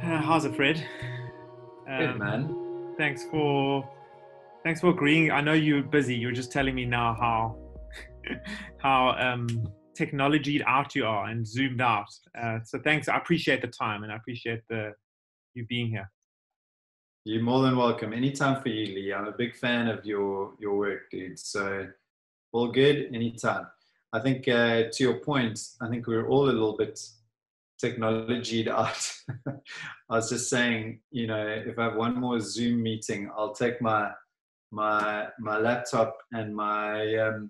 How's it, Fred? Good, Um, man. thanks for agreeing. I know you're busy. You're just telling me now how how technologied out you are and zoomed out. So thanks. I appreciate the time and I appreciate the you being here. You're more than welcome. Anytime for you, Lee. I'm a big fan of your work, dude. So all good, anytime. I think to your point, I think we're all a little bit technologied out. I was just saying, if I have one more Zoom meeting, I'll take my laptop and my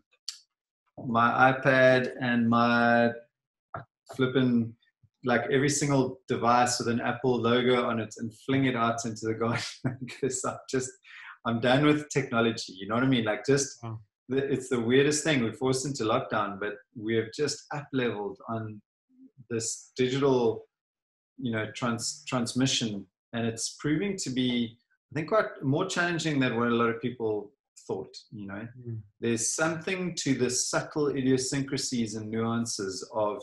iPad and my flipping like every single device with an Apple logo on it and fling it out into the garden because I'm done with technology. You know what I mean? Like it's the weirdest thing. We're forced into lockdown, but we have just up leveled on this digital, transmission, and it's proving to be, I think, quite more challenging than what a lot of people thought. There's something to the subtle idiosyncrasies and nuances of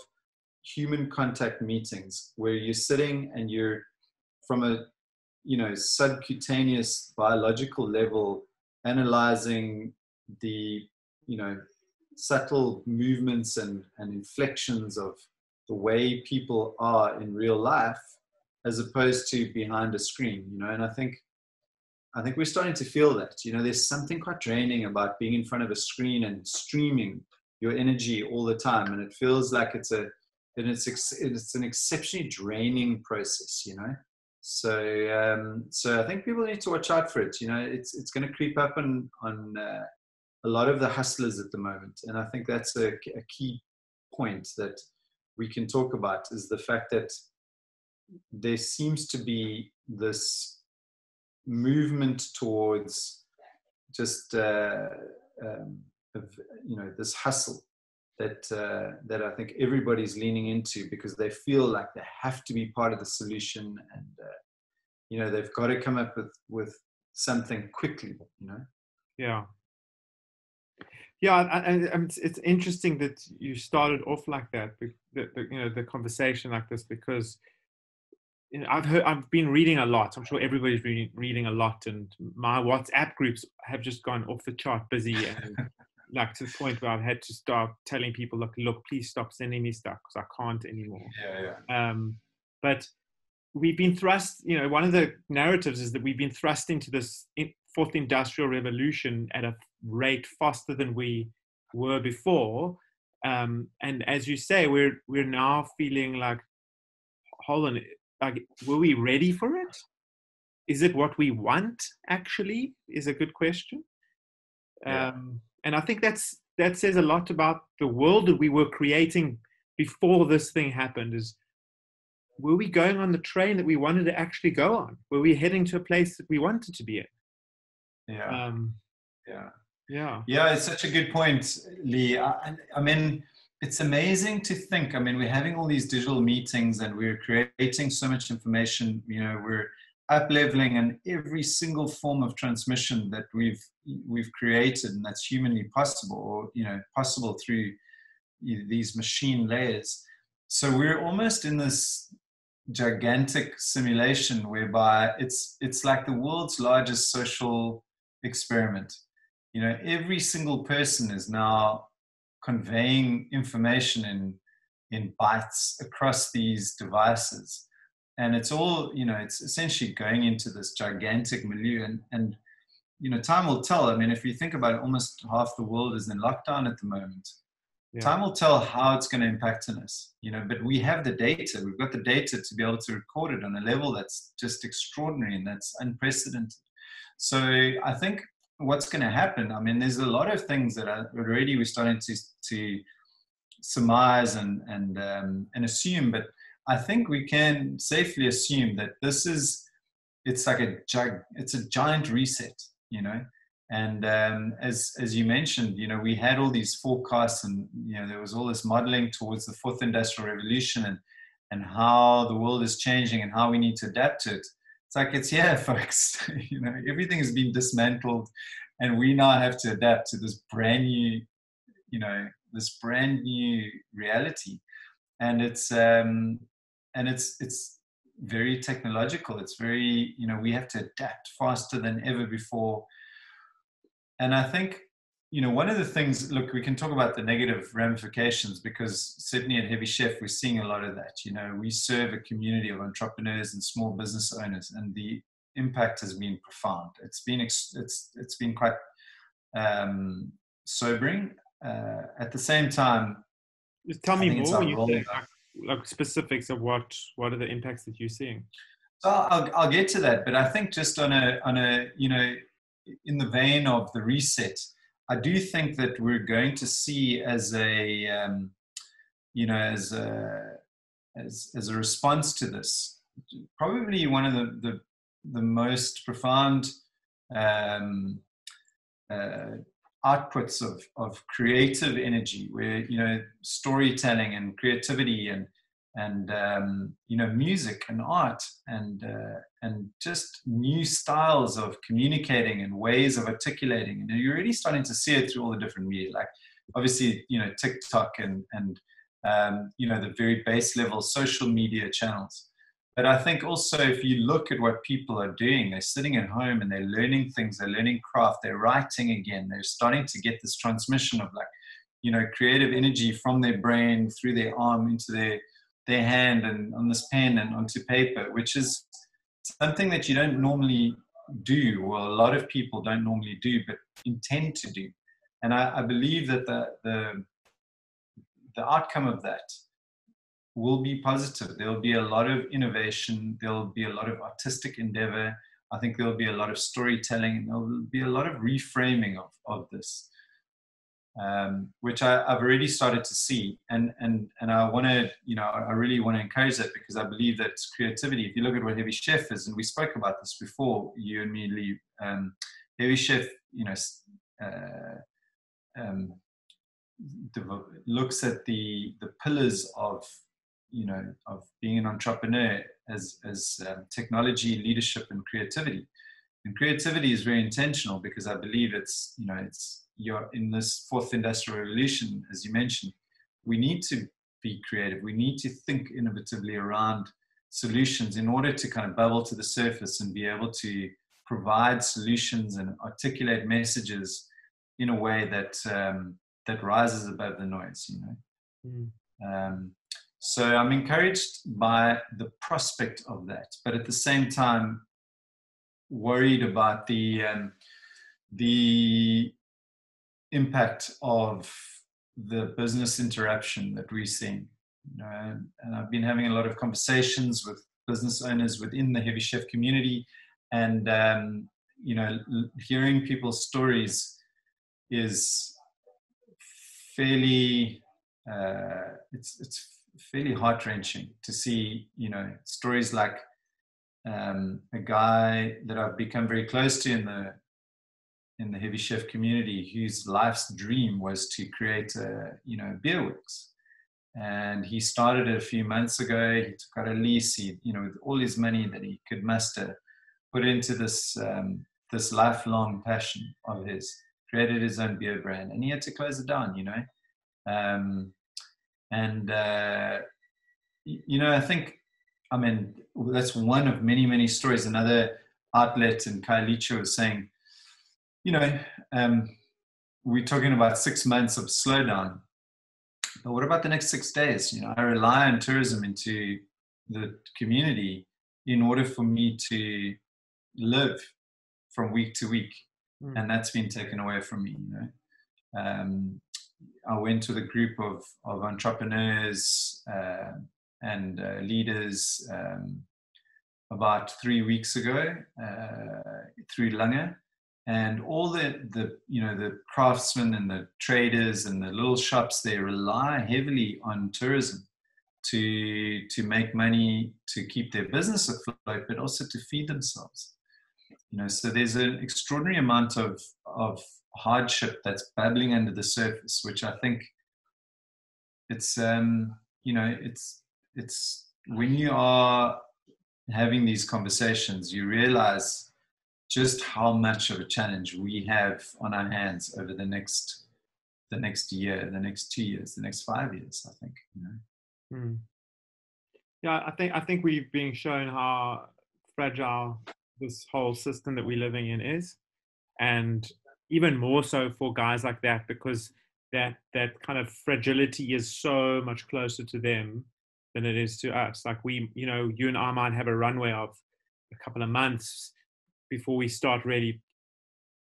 human contact meetings where you're sitting and you're from a subcutaneous biological level analyzing the subtle movements and inflections of the way people are in real life as opposed to behind a screen, and I think we're starting to feel that. There's something quite draining about being in front of a screen and streaming your energy all the time, and it feels like it's an exceptionally draining process. So I think people need to watch out for it. It's going to creep up on a lot of the hustlers at the moment, and I think that's a key point that we can talk about, is the fact that there seems to be this movement towards just this hustle that I think everybody's leaning into because they feel like they have to be part of the solution, and they've got to come up with something quickly. And it's interesting that you started off like that, the conversation like this, because I've been reading a lot. I'm sure everybody's reading a lot, and my WhatsApp groups have just gone off the chart busy, and like to the point where I've had to start telling people, look, please stop sending me stuff because I can't anymore. But we've been thrust. One of the narratives is that we've been thrust into this fourth industrial revolution at a rate faster than we were before, and as you say, we're now feeling like, hold on, like, were we ready for it? Is it what we want? Actually, is a good question. And I think that says a lot about the world that we were creating before this thing happened. Is, were we going on the train that we wanted to actually go on? Were we heading to a place that we wanted to be in? It's such a good point, Lee. I mean, it's amazing to think. I mean, we're having all these digital meetings and we're creating so much information. We're up-leveling in every single form of transmission that we've created, and that's humanly possible, or possible through these machine layers. So we're almost in this gigantic simulation whereby it's like the world's largest social experiment. Every single person is now conveying information in bytes across these devices, and it's all it's essentially going into this gigantic milieu, and time will tell. I mean, if you think about it, almost half the world is in lockdown at the moment. Time will tell how it's going to impact on us, but we have the data. We've got the data to be able to record it on a level that's just extraordinary and that's unprecedented. So I think what's going to happen, I mean, there's a lot of things that are already we're starting to surmise and assume, but I think we can safely assume that it's a giant reset, and as you mentioned, we had all these forecasts, and there was all this modeling towards the fourth industrial revolution and how the world is changing and how we need to adapt to it. It's like, it's here, folks. Everything has been dismantled, and we now have to adapt to this brand new reality. And it's very technological. It's very, you know, we have to adapt faster than ever before. And I think, you know, one of the things, look, we can talk about the negative ramifications, because certainly at Heavy Chef, we're seeing a lot of that. You know, we serve a community of entrepreneurs and small business owners, and the impact has been profound. It's been quite sobering. At the same time, just tell me more when you say like specifics of what are the impacts that you're seeing. So I'll get to that, but I think just on a you know, in the vein of the reset, I do think that we're going to see as a you know, as a response to this, probably one of the most profound outputs of creative energy, where, you know, storytelling and creativity and you know, music and art and just new styles of communicating and ways of articulating. And you're already starting to see it through all the different media, like obviously, you know, TikTok and you know, the very base level social media channels. But I think also, if you look at what people are doing, they're sitting at home and they're learning things, they're learning craft, they're writing again, they're starting to get this transmission of, like, you know, creative energy from their brain through their arm into their hand and on this pen and onto paper, which is something that you don't normally do, or a lot of people don't normally do, but intend to do. And I believe that the outcome of that will be positive. There'll be a lot of innovation. There'll be a lot of artistic endeavor. I think there'll be a lot of storytelling, and there'll be a lot of reframing of this, which I've already started to see. And I want to, you know, I really want to encourage that, because I believe that creativity, if you look at what Heavy Chef is, and we spoke about this before, you and me, Lee, Heavy Chef, you know, looks at the pillars of, you know, of being an entrepreneur as technology, leadership, and creativity. And creativity is very intentional, because I believe it's, you know, you're in this fourth industrial revolution, as you mentioned. We need to be creative. We need to think innovatively around solutions in order to kind of bubble to the surface and be able to provide solutions and articulate messages in a way that that rises above the noise, you know. So I'm encouraged by the prospect of that, but at the same time, worried about the impact of the business interruption that we're seeing. You know, and I've been having a lot of conversations with business owners within the Heavy Chef community, and you know, hearing people's stories is fairly it's fairly heart-wrenching to see, you know, stories like a guy that I've become very close to in the Heavy Chef community, whose life's dream was to create a, you know, beer works. And he started it a few months ago. He took out a lease, he, you know, with all his money that he could muster, put into this this lifelong passion of his, created his own beer brand, and he had to close it down, you know. You know, I think, I mean, that's one of many, many stories. Another outlet in Khayelitsha was saying, you know, we're talking about 6 months of slowdown, but what about the next 6 days? You know, I rely on tourism into the community in order for me to live from week to week. And that's been taken away from me, you know. I went with a group of entrepreneurs and leaders about 3 weeks ago through Lange, and all the you know, the craftsmen and the traders and the little shops, they rely heavily on tourism to make money, to keep their business afloat, but also to feed themselves. You know, so there's an extraordinary amount of hardship that's bubbling under the surface, which I think it's you know, it's when you are having these conversations, you realize just how much of a challenge we have on our hands over the next year, the next 2 years, the next 5 years, I think, you know. Yeah, I think we're being shown how fragile this whole system that we're living in is, and even more so for guys like that, because that kind of fragility is so much closer to them than it is to us. Like we, you and I might have a runway of a couple of months before we start really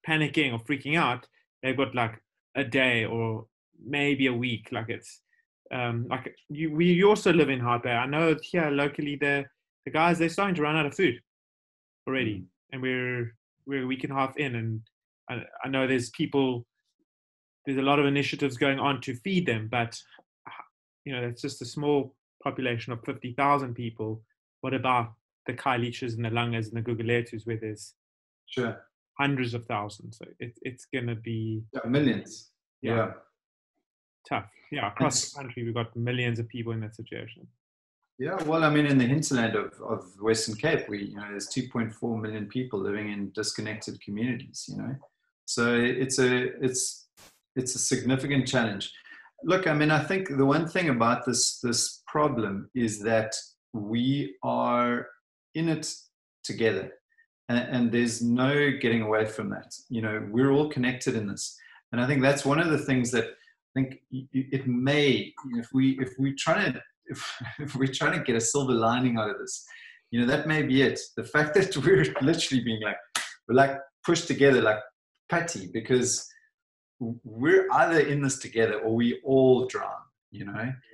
panicking or freaking out. They've got like a day or maybe a week. Like it's like we also live in Hard Bay. I know here locally the guys, they're starting to run out of food already, and we're a week and a half in, and I know there's a lot of initiatives going on to feed them, but it's just a small population of 50,000 people. What about the Khayelitsha's and the Langas and the Guguletus, where there's Sure. hundreds of thousands? So it's going to be Millions. Yeah. tough. Yeah, across the country, we've got millions of people in that situation. Yeah, well, I mean, in the hinterland of Western Cape, there's 2.4 million people living in disconnected communities. So it's a significant challenge. Look, I mean, I think the one thing about this problem is that we are in it together, and there's no getting away from that. We're all connected in this, and I think that's one of the things that I think it may, if we're trying to get a silver lining out of this, that may be it. The fact that we're literally being we're like pushed together like putty, because we're either in this together or we all drown,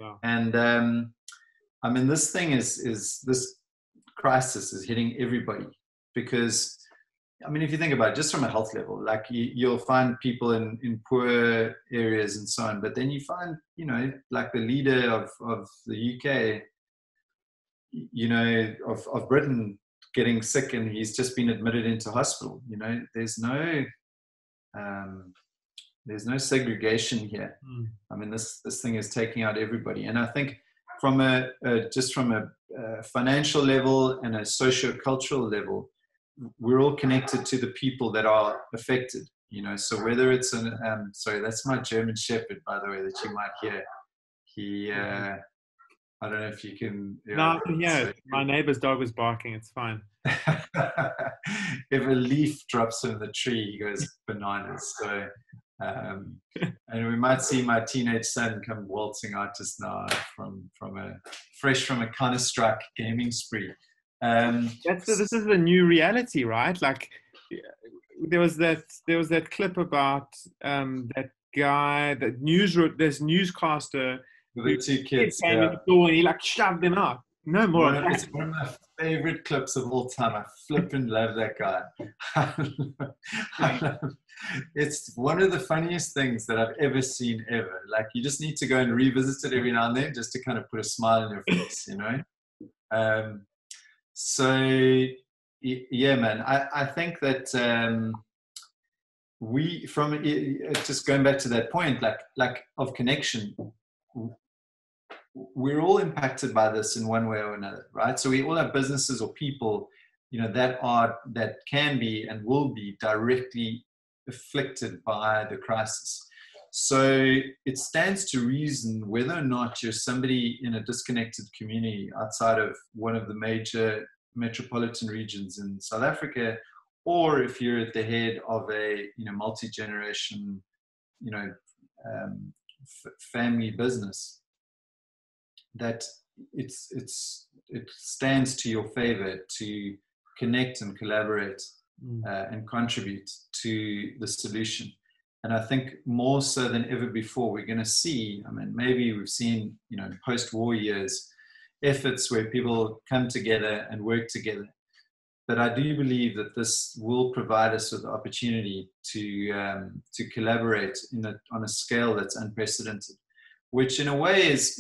Wow. And I mean, this thing this crisis is hitting everybody, because I mean, if you think about it, just from a health level, like you'll find people in poor areas and so on, but then you find, like the leader of the UK, of Britain, getting sick, and he's just been admitted into hospital. There's no segregation here. I mean, this thing is taking out everybody, and I think from a financial level and a socio-cultural level, we're all connected to the people that are affected, so whether it's sorry, that's my German Shepherd, by the way, that you might hear. He I don't know if you can. No, yeah, my neighbor's dog was barking. It's fine. If a leaf drops in the tree, he goes bananas. So and we might see my teenage son come waltzing out just now from a Counter-Strike gaming spree. This is the new reality, right? Like there was that clip about that guy, this newscaster, the two kids came in the door and he shoved them out. No more. It's one of my favorite clips of all time. I flipping love that guy. It's one of the funniest things that I've ever seen ever. Like, you just need to go and revisit it every now and then just to kind of put a smile on your face, So yeah, man, I think that we, from just going back to that point, like of connection, we're all impacted by this in one way or another, right? So we all have businesses or people, that can be and will be directly afflicted by the crisis. So it stands to reason, whether or not you're somebody in a disconnected community outside of one of the major metropolitan regions in South Africa, or if you're at the head of a multi-generation family business, that it stands to your favor to connect and collaborate and contribute to the solution. And I think more so than ever before, we're going to see, I mean, maybe we've seen, post-war years, efforts where people come together and work together. But I do believe that this will provide us with the opportunity to collaborate on a scale that's unprecedented, which in a way is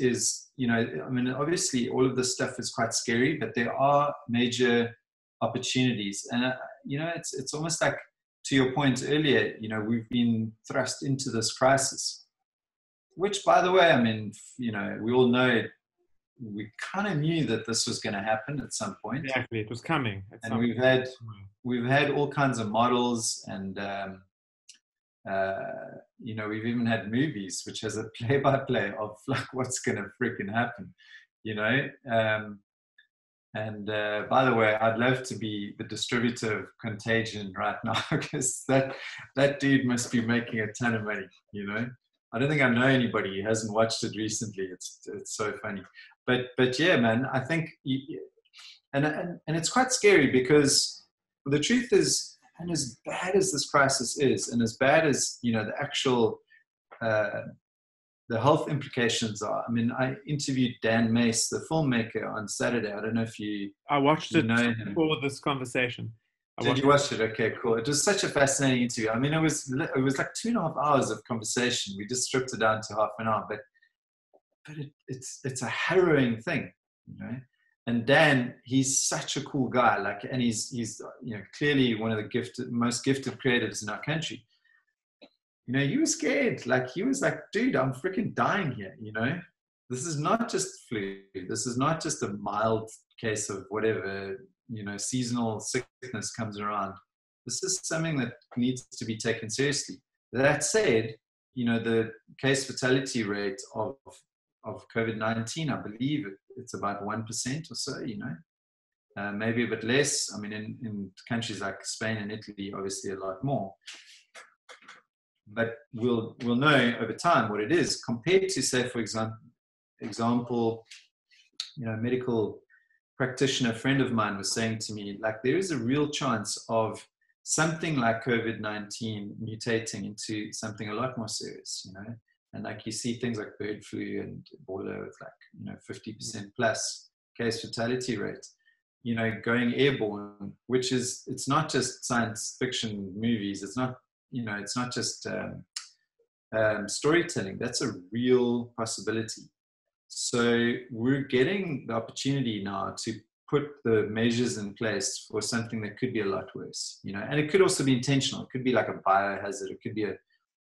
I mean, obviously all of this stuff is quite scary, but there are major opportunities. And, it's almost like, to your point earlier, we've been thrust into this crisis, which, by the way, I mean, we all know, we kind of knew that this was going to happen at some point. Exactly, it was coming. And we've had all kinds of models, and we've even had movies which has a play-by-play of like what's going to freaking happen. And by the way, I'd love to be the distributor of Contagion right now, because that dude must be making a ton of money, you know. I don't think I know anybody who hasn't watched it recently. It's so funny. But yeah, man, I think, and it's quite scary, because the truth is, and as bad as this crisis is, and as bad as, you know, the actual the health implications are. I mean, I interviewed Dan Mace, the filmmaker, on Saturday. I don't know if I watched it know before this conversation. Did you watch it? Okay, cool. It was such a fascinating interview. I mean, it was like 2.5 hours of conversation. We just stripped it down to half an hour, but it's a harrowing thing, you know. And Dan, he's such a cool guy. Like, and he's you know, clearly one of the most gifted creatives in our country. You know, he was scared. Like, he was like, dude, I'm freaking dying here, you know? This is not just flu. This is not just a mild case of whatever, you know, seasonal sickness comes around. This is something that needs to be taken seriously. That said, you know, the case fatality rate of COVID-19, I believe it's about 1% or so, you know, maybe a bit less. I mean, in countries like Spain and Italy, obviously a lot more. But we'll know over time what it is, compared to, say, for example, you know, a medical practitioner friend of mine was saying to me, like, there is a real chance of something like COVID-19 mutating into something a lot more serious, you know. And like, you see things like bird flu and Ebola with, like, you know, 50% plus case fatality rate, you know, going airborne, which is, it's not just science fiction movies. It's not, you know, it's not just storytelling. That's a real possibility. So we're getting the opportunity now to put the measures in place for something that could be a lot worse, you know. And it could also be intentional. It could be like a biohazard. It could be a,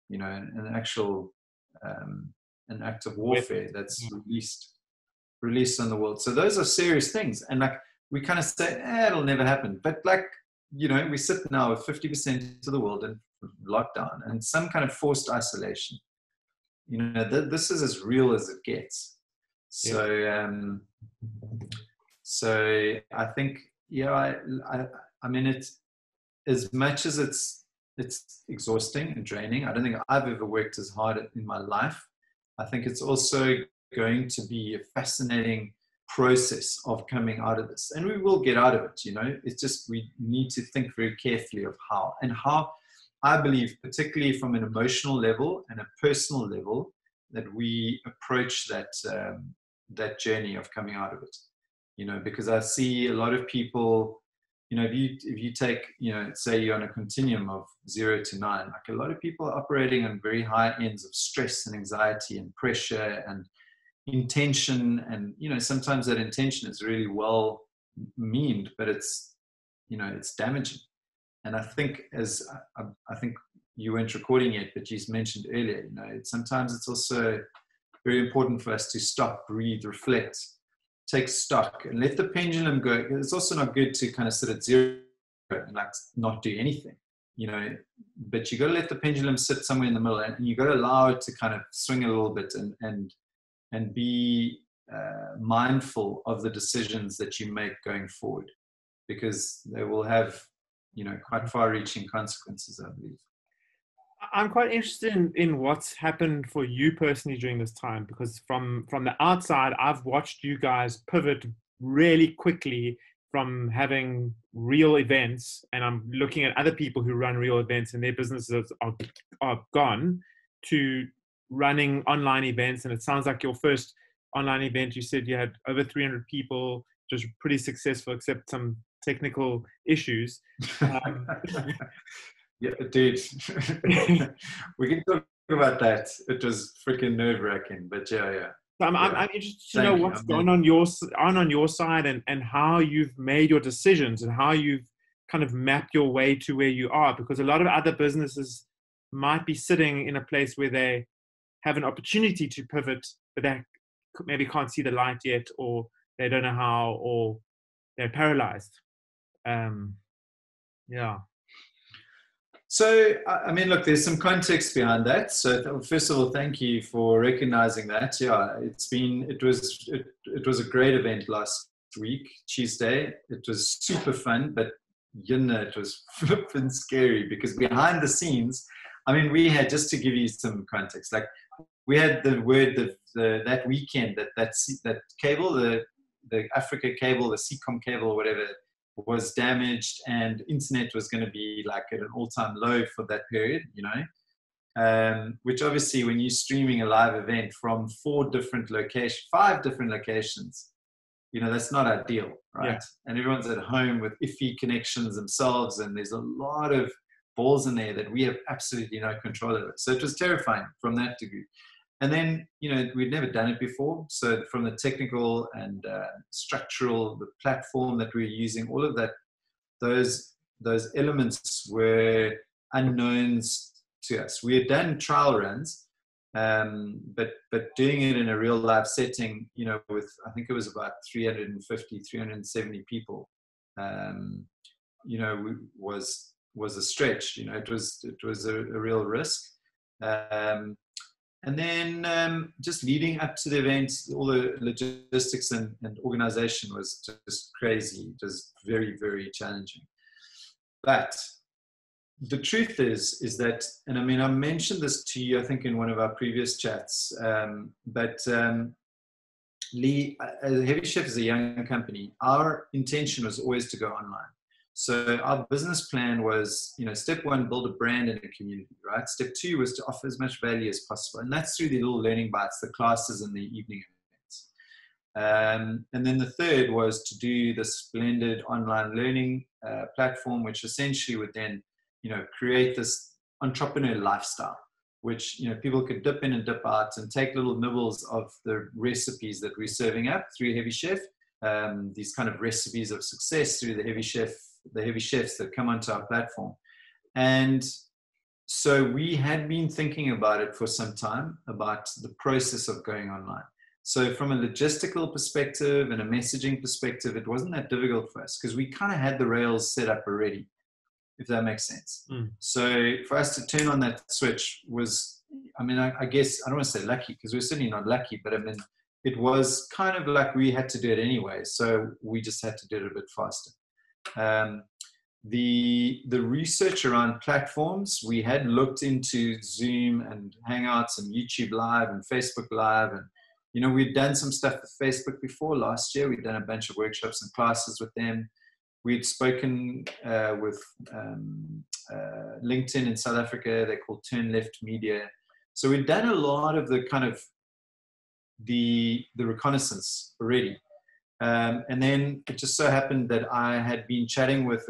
you know, an actual an act of warfare that's released on the world. So those are serious things. And like, we kind of say, it'll never happen. But like, you know, we sit now with 50% of the world in lockdown and some kind of forced isolation. You know, this is as real as it gets. So, so I think, yeah, I mean, it's, as much as it's exhausting and draining. I don't think I've ever worked as hard in my life. I think it's also going to be a fascinating process of coming out of this, and we will get out of it, you know. It's just, we need to think very carefully of how I believe, particularly from an emotional level and a personal level, that we approach that journey of coming out of it, you know. Because I see a lot of people, you know, if you take, you know, say you're on a continuum of 0 to 9, like, a lot of people are operating on very high ends of stress and anxiety and pressure and intention. And, you know, sometimes that intention is really well meaned, but it's, you know, it's damaging. And I think, as I think you weren't recording yet, but you mentioned earlier, you know, sometimes it's also very important for us to stop, breathe, reflect, take stock, and let the pendulum go. It's also not good to kind of sit at 0 and like not do anything, you know. But you got to let the pendulum sit somewhere in the middle, and you got to allow it to kind of swing a little bit, and be mindful of the decisions that you make going forward, because they will have, you know, quite far-reaching consequences, I believe. I'm quite interested in what's happened for you personally during this time, because from the outside, I've watched you guys pivot really quickly from having real events, and I'm looking at other people who run real events and their businesses are gone, to running online events. And it sounds like your first online event, you said you had over 300 people, just pretty successful, except some technical issues. Yeah, dude. We can talk about that. It was freaking nerve-wracking, but yeah. So I'm interested to know what's going on your side, and how you've made your decisions and how you've kind of mapped your way to where you are, because a lot of other businesses might be sitting in a place where they have an opportunity to pivot, but they maybe can't see the light yet, or they don't know how, or they're paralyzed. Yeah. So, I mean, look, there's some context behind that. So, first of all, thank you for recognizing that. Yeah, it was a great event last week, Tuesday. It was super fun, but it was flipping scary because behind the scenes, I mean, we had, just to give you some context, like we had the word that weekend that cable, the Africa cable, the Seacom cable or whatever, was damaged, and internet was going to be like at an all-time low for that period, you know, which obviously when you're streaming a live event from 5 different locations, you know, that's not ideal, right? Yeah. And everyone's at home with iffy connections themselves, and there's a lot of balls in there that we have absolutely no control over. So it was terrifying from that degree. And then, you know, we'd never done it before. So from the technical and structural, the platform that we were using, all of that, those elements were unknowns to us. We had done trial runs, but doing it in a real live setting, you know, with, I think it was about 370 people, you know, was a stretch. You know, it was a real risk. And then just leading up to the event, all the logistics and organization was just crazy. It was very, very challenging. But the truth is that, and I mean, I mentioned this to you, I think, in one of our previous chats, but Lee, Heavy Chef is a young company. Our intention was always to go online. So our business plan was, you know, step 1, build a brand in a community, right? Step 2 was to offer as much value as possible. And that's through the little learning bites, the classes and the evening events. And then the third was to do this blended online learning platform, which essentially would then, you know, create this entrepreneur lifestyle, which, you know, people could dip in and dip out and take little nibbles of the recipes that we're serving up through Heavy Chef, these kind of recipes of success through the Heavy Chefs that come onto our platform. And so we had been thinking about it for some time, about the process of going online. So from a logistical perspective and a messaging perspective, it wasn't that difficult for us because we kind of had the rails set up already, if that makes sense. So for us to turn on that switch was, I mean, I guess, I don't want to say lucky because we're certainly not lucky, but I mean, it was kind of like we had to do it anyway. So we just had to do it a bit faster. The research around platforms, we had looked into Zoom and Hangouts and YouTube Live and Facebook Live. And, you know, we'd done some stuff with Facebook before last year. We'd done a bunch of workshops and classes with them. We'd spoken with LinkedIn in South Africa. They're called Turn Left Media. So we'd done a lot of the kind of the reconnaissance already. And then it just so happened that I had been chatting with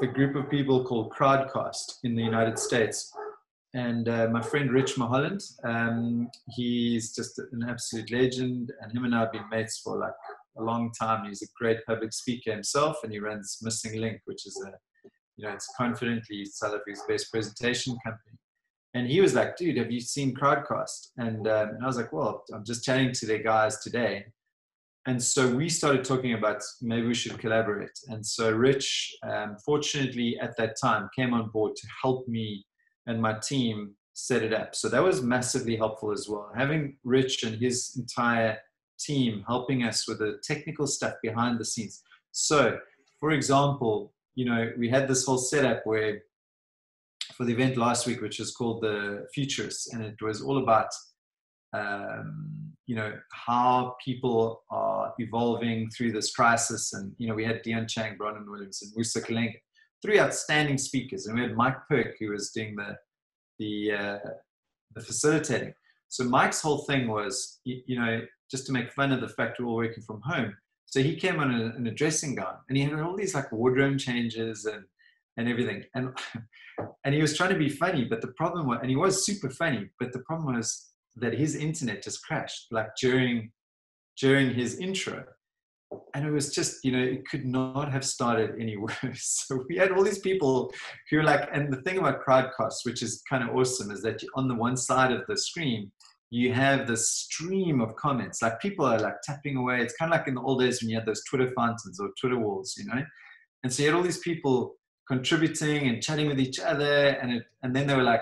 a group of people called Crowdcast in the United States. And my friend Rich Mulholland, he's just an absolute legend. And him and I have been mates for like a long time. He's a great public speaker himself, and he runs Missing Link, which is it's confidently South Africa's best presentation company. And he was like, dude, have you seen Crowdcast? And I was like, well, I'm just chatting to their guys today. And so we started talking about maybe we should collaborate. And so Rich, fortunately at that time, came on board to help me and my team set it up. So that was massively helpful as well. Having Rich and his entire team helping us with the technical stuff behind the scenes. So, for example, you know, we had this whole setup where for the event last week, which is called the Futurists, and it was all about, you know, how people are evolving through this crisis. And, you know, we had Dion Chang, Bronwyn Williams, and Musa Kalenga, 3 outstanding speakers. And we had Mike Perk, who was doing the facilitating. So Mike's whole thing was, you know, just to make fun of the fact we're all working from home. So he came on in a dressing gown, and he had all these like wardrobe changes and everything. And he was trying to be funny, but the problem was, and he was super funny, but the problem was that his internet just crashed like during his intro. And it was just, you know, it could not have started any worse. So we had all these people who were like, and the thing about Crowdcast, which is kind of awesome, is that on the one side of the screen, you have this stream of comments. Like people are like tapping away. It's kind of like in the old days when you had those Twitter fountains or Twitter walls, you know? And so you had all these people contributing and chatting with each other. And then they were like,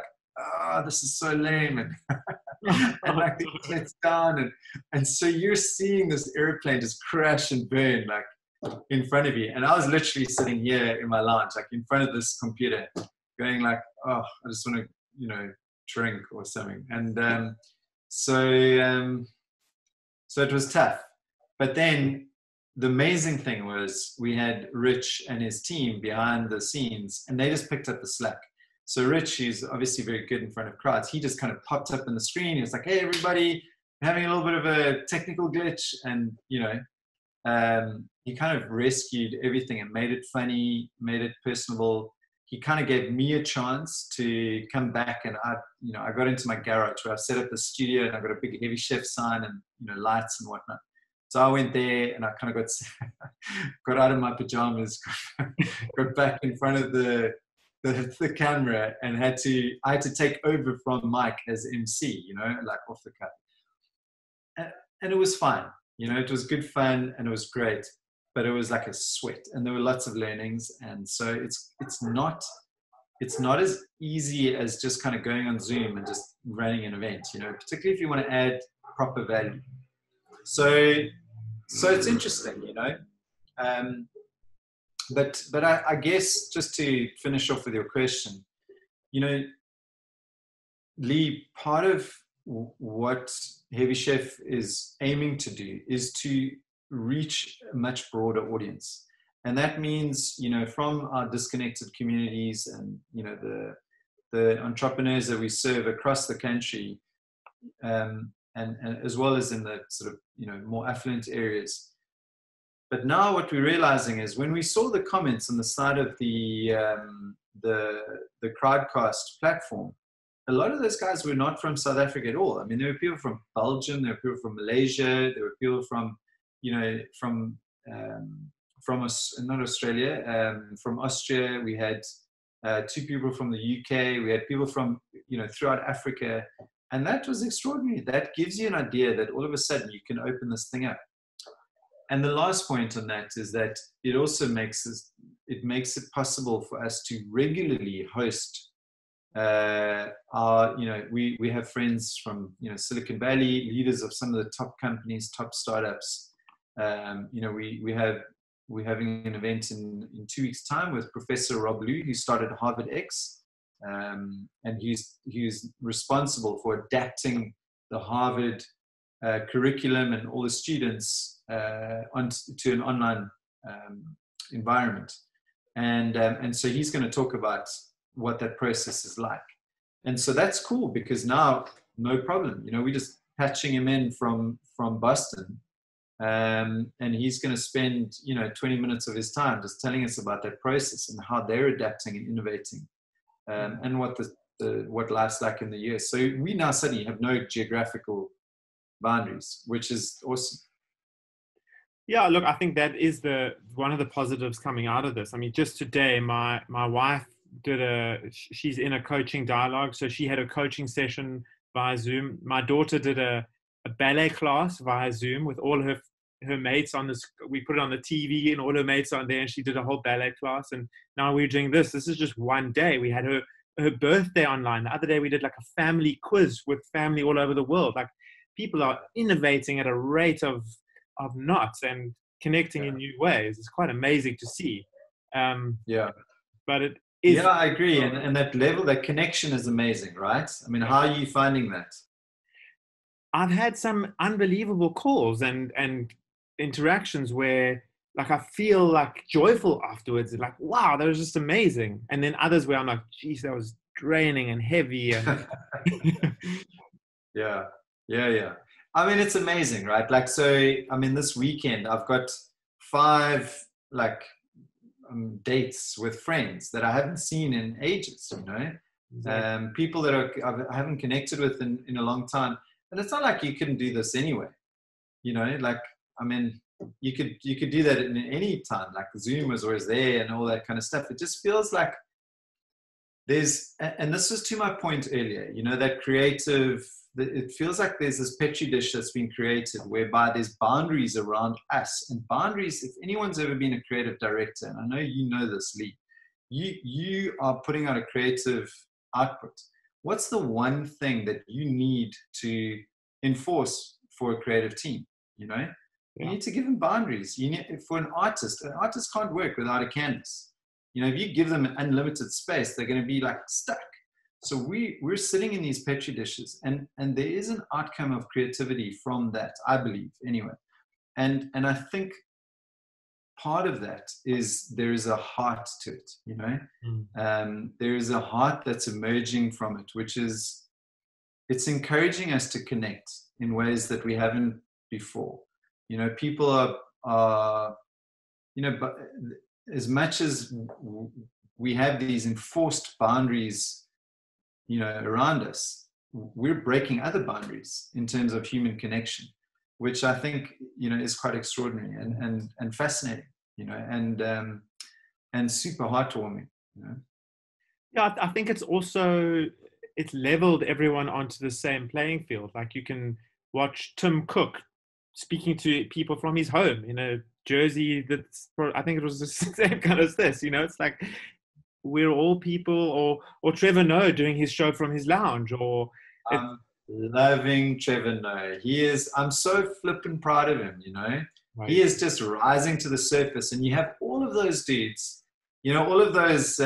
oh, this is so lame. And like it gets down. And so you're seeing this airplane just crash and burn like in front of you. And I was literally sitting here in my lounge, like in front of this computer, going like, oh, I just want to, you know, drink or something. And so it was tough. But then the amazing thing was we had Rich and his team behind the scenes, and they just picked up the slack. So Rich, who's obviously very good in front of crowds, he just kind of popped up on the screen. He was like, hey, everybody, I'm having a little bit of a technical glitch. And, you know, he kind of rescued everything and made it funny, made it personable. He kind of gave me a chance to come back, and I got into my garage where I've set up the studio, and I've got a big Heavy Chef sign and, you know, lights and whatnot. So I went there and I kind of got out of my pajamas, got back in front of the camera, and I had to take over from Mike as MC, you know, like off the cuff. And it was fine, you know, it was good fun and it was great, but it was like a sweat, and there were lots of learnings. And so it's not as easy as just kind of going on Zoom and just running an event, you know, particularly if you want to add proper value. So it's interesting, you know. But I guess just to finish off with your question, you know, Lee, part of what Heavy Chef is aiming to do is to reach a much broader audience. And that means, you know, from our disconnected communities and, you know, the entrepreneurs that we serve across the country, and as well as in the sort of, you know, more affluent areas. But now what we're realizing is when we saw the comments on the side of the Crowdcast platform, a lot of those guys were not from South Africa at all. I mean, there were people from Belgium, there were people from Malaysia, there were people from, you know, from us, not Australia, from Austria. We had 2 people from the UK. We had people from, you know, throughout Africa. And that was extraordinary. That gives you an idea that all of a sudden you can open this thing up. And the last point on that is that it also makes it possible for us to regularly host our, you know, we have friends from, you know, Silicon Valley, leaders of some of the top companies, top startups. You know, we're having an event in 2 weeks' time with Professor Rob Liu, who started Harvard X. And he's responsible for adapting the Harvard curriculum and all the students to an online environment. And so he's going to talk about what that process is like. And so that's cool, because now, no problem. You know, we're just patching him in from Boston. And he's going to spend, you know, 20 minutes of his time just telling us about that process and how they're adapting and innovating. And what life's like in the US. So we now suddenly have no geographical boundaries, which is awesome. Yeah, look, I think that is one of the positives coming out of this. I mean, just today, my wife she's in a coaching dialogue, so she had a coaching session via Zoom. My daughter did a ballet class via Zoom with all her mates on this. We put it on the TV and all her mates on there, and she did a whole ballet class. And now we're doing this. This is just one day. We had her birthday online. The other day we did like a family quiz with family all over the world. Like, people are innovating at a rate of knots and connecting in new ways. It's quite amazing to see. But it is. Yeah, I agree. And that level, that connection is amazing, right? I mean, how are you finding that? I've had some unbelievable calls and interactions where, like, I feel like joyful afterwards, like, wow, that was just amazing. And then others where I'm like, geez, that was draining and heavy. And Yeah. I mean, it's amazing, right? Like, so, I mean, this weekend I've got 5 like dates with friends that I haven't seen in ages, you know, exactly. People that I haven't connected with in a long time. And it's not like you couldn't do this anyway, you know, like, I mean, you could do that in any time. Like, Zoom was always there and all that kind of stuff. It just feels like and this was to my point earlier, you know, that creative, it feels like there's this petri dish that's been created whereby there's boundaries around us. And boundaries, if anyone's ever been a creative director, and I know you know this, Lee, you are putting out a creative output. what's the one thing that you need to enforce for a creative team? You know, you need to give them boundaries. You need, for an artist can't work without a canvas. You know, if you give them an unlimited space, they're going to be like stuck. So we're sitting in these petri dishes, and there is an outcome of creativity from that, I believe, anyway. And I think part of that is there is a heart to it, you know. There is a heart that's emerging from it, which is, it's encouraging us to connect in ways that we haven't before. You know, people are you know, but as much as we have these enforced boundaries, you know, around us, we're breaking other boundaries in terms of human connection, which I think, you know, is quite extraordinary and fascinating, you know, and super heartwarming, you know. Yeah, I think it's also, it's leveled everyone onto the same playing field. Like, you can watch Tim Cook speaking to people from his home in a jersey that's, I think it was the same kind of this, you know. It's like, we're all people, or Trevor Noah doing his show from his lounge, or I'm loving Trevor Noah. I'm so flippin' proud of him, you know. Right. He is just rising to the surface, and you have all of those dudes, you know, all of those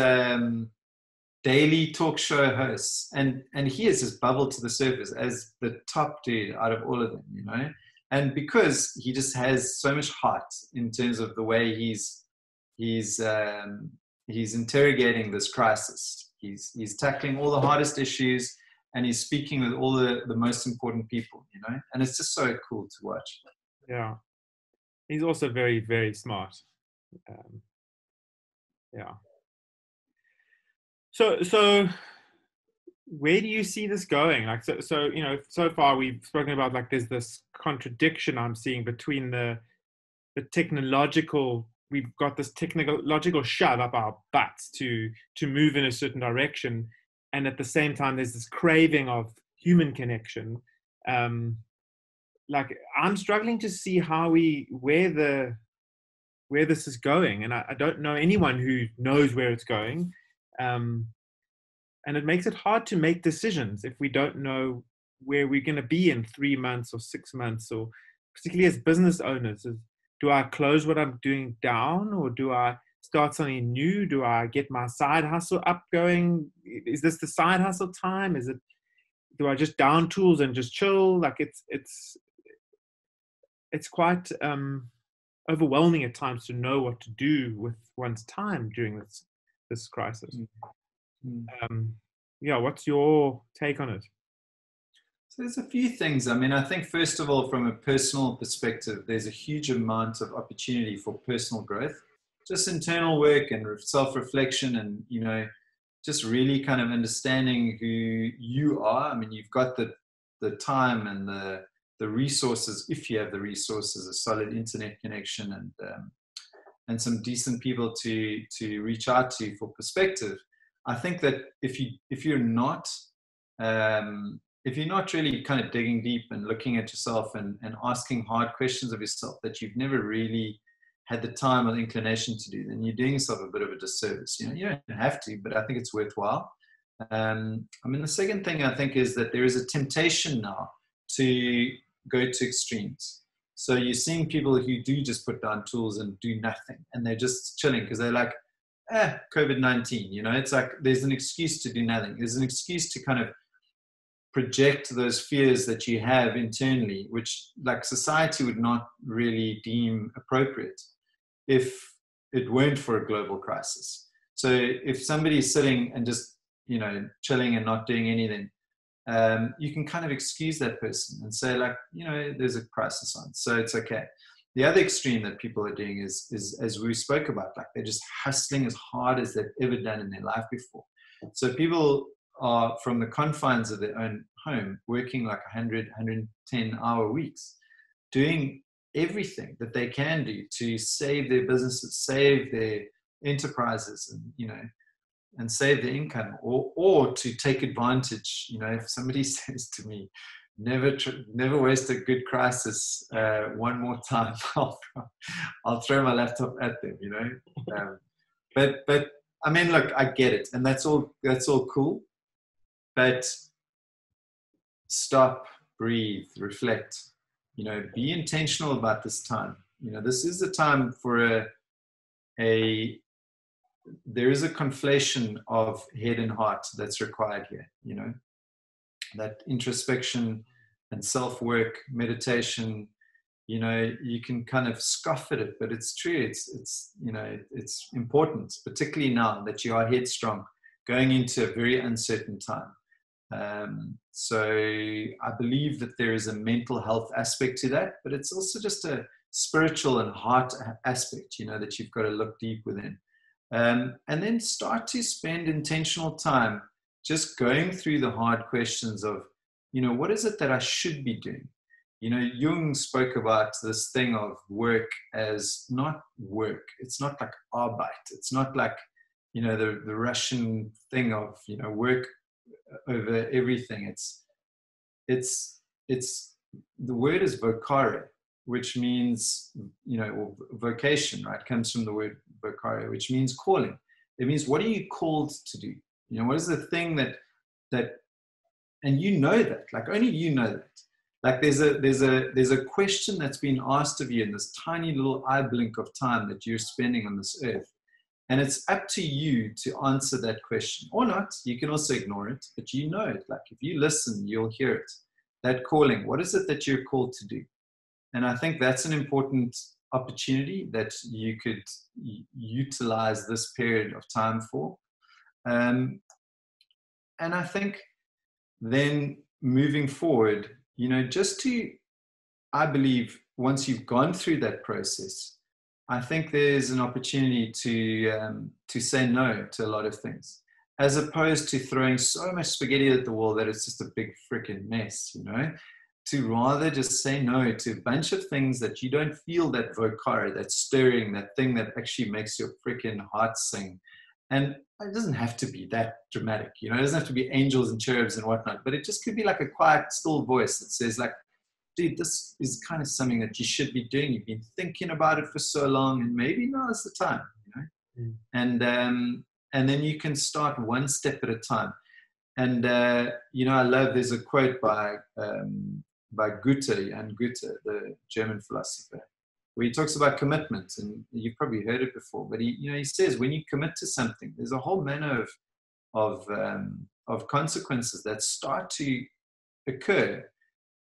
daily talk show hosts, and he has just bubbled to the surface as the top dude out of all of them, you know. And because he just has so much heart in terms of the way he's interrogating this crisis. He's tackling all the hardest issues, and he's speaking with all the most important people, you know. And it's just so cool to watch. Yeah, he's also very, very smart. Yeah. So where do you see this going? Like, so you know, so far we've spoken about, like, there's this contradiction I'm seeing between the technological, we've got this technological shove up our butts to move in a certain direction, and at the same time there's this craving of human connection. Like, I'm struggling to see where this is going, and I don't know anyone who knows where it's going. And it makes it hard to make decisions if we don't know where we're going to be in 3 months or 6 months, or particularly as business owners. Do I close what I'm doing down, or do I start something new? Do I get my side hustle up going? Is this the side hustle time? Do I just down tools and just chill? Like, it's quite overwhelming at times to know what to do with one's time during this crisis. Yeah, what's your take on it? So there's a few things. I mean, I think first of all, from a personal perspective, there's a huge amount of opportunity for personal growth, just internal work and self-reflection, and, you know, just really kind of understanding who you are. I mean, you've got the time and the resources, if you have the resources, a solid internet connection, and some decent people to reach out to for perspective. I think that if you're not really kind of digging deep and looking at yourself and asking hard questions of yourself that you've never really had the time or the inclination to do, then you're doing yourself a bit of a disservice. You know, you don't have to, but I think it's worthwhile. I mean, the second thing I think is that there is a temptation now to go to extremes. So you're seeing people who do just put down tools and do nothing, and they're just chilling because they're like, COVID-19, you know. It's like there's an excuse to do nothing. There's an excuse to kind of project those fears that you have internally, which, like, society would not really deem appropriate if it weren't for a global crisis. So if somebody's sitting and just, you know, chilling and not doing anything, you can kind of excuse that person and say, like, you know, there's a crisis on, so it's okay. The other extreme that people are doing is as we spoke about, like, they're just hustling as hard as they've ever done in their life before. So people are, from the confines of their own home, working like 100, 110-hour weeks, doing everything that they can do to save their businesses, save their enterprises, and, you know, and save their income, or to take advantage. You know, if somebody says to me, never waste a good crisis one more time, I'll throw my laptop at them, you know. But I mean, look, I get it, and that's all cool. but stop, breathe, reflect, be intentional about this time. This is a time for there is a conflation of head and heart that's required here, that introspection and self-work, meditation. You can kind of scoff at it, but it's true. It's important, particularly now that you are headstrong, going into a very uncertain time. So I believe that there is a mental health aspect to that, but it's also just a spiritual and heart aspect, that you've got to look deep within. And then start to spend intentional time just going through the hard questions of, what is it that I should be doing? Jung spoke about this thing of work as not work. It's not like Arbeit. It's not like, the Russian thing of, work over everything. It's the word is vocare, which means, vocation, right? Comes from the word vocare, which means calling. It means, what are you called to do? What is the thing that, and that, like only you know that. Like there's a question that's been asked of you in this tiny little eye blink of time that you're spending on this earth. And it's up to you to answer that question or not. You can also ignore it, but it. Like if you listen, you'll hear it. That calling, what is it that you're called to do? And I think that's an important opportunity that you could utilize this period of time for. And I think then moving forward, I believe once you've gone through that process, I think there's an opportunity to say no to a lot of things, as opposed to throwing so much spaghetti at the wall that it's just a big freaking mess, to rather just say no to a bunch of things that you don't feel that vocare, that stirring, that thing that actually makes your freaking heart sing. And it doesn't have to be that dramatic, it doesn't have to be angels and cherubs and whatnot, but it just could be like a quiet, still voice that says like, dude, this is kind of something that you should be doing. You've been thinking about it for so long, and maybe now is the time, And then you can start one step at a time. And, I love, there's a quote by Goethe, the German philosopher, where he talks about commitment, and you've probably heard it before, but he says, when you commit to something, there's a whole manner of consequences that start to occur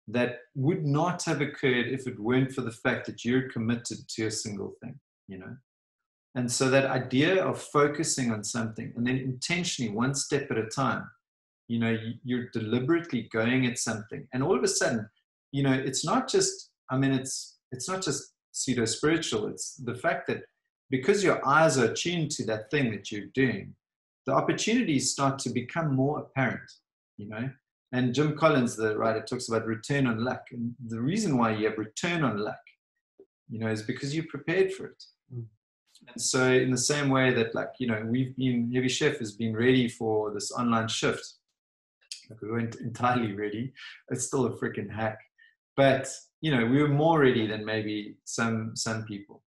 that would not have occurred if it weren't for the fact that you're committed to a single thing, And so that idea of focusing on something and then intentionally, one step at a time, you're deliberately going at something, and all of a sudden, it's not just, it's not just pseudo-spiritual. It's the fact that because your eyes are tuned to that thing that you're doing, the opportunities start to become more apparent, And Jim Collins, the writer, talks about return on luck. And the reason why you have return on luck, is because you prepared for it. And so in the same way that, Heavy Chef has been ready for this online shift. Like, we weren't entirely ready. It's still a freaking hack. But, we were more ready than maybe some people,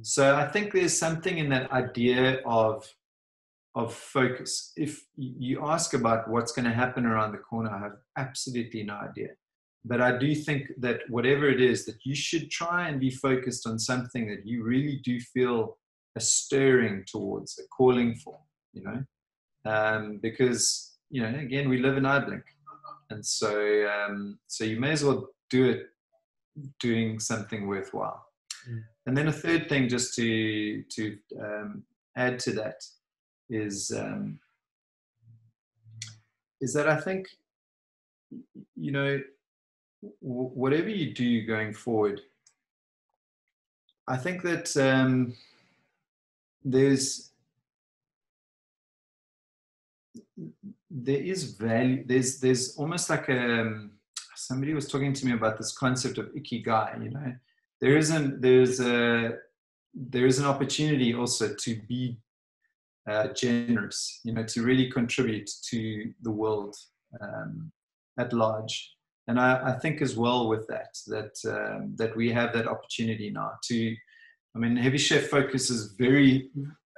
So I think there's something in that idea of focus. If you ask about what's going to happen around the corner, I have absolutely no idea. But I do think that whatever it is, that you should try and be focused on something that you really do feel a stirring towards, a calling for, because, again, we live in Iblink. And so you may as well do it doing something worthwhile. And then a third thing, just to add to that, is that I think, whatever you do going forward, I think that there is value. There's almost like somebody was talking to me about this concept of ikigai. There is an opportunity also to be generous, to really contribute to the world at large. And I think as well with that we have that opportunity now Heavy Chef focuses very,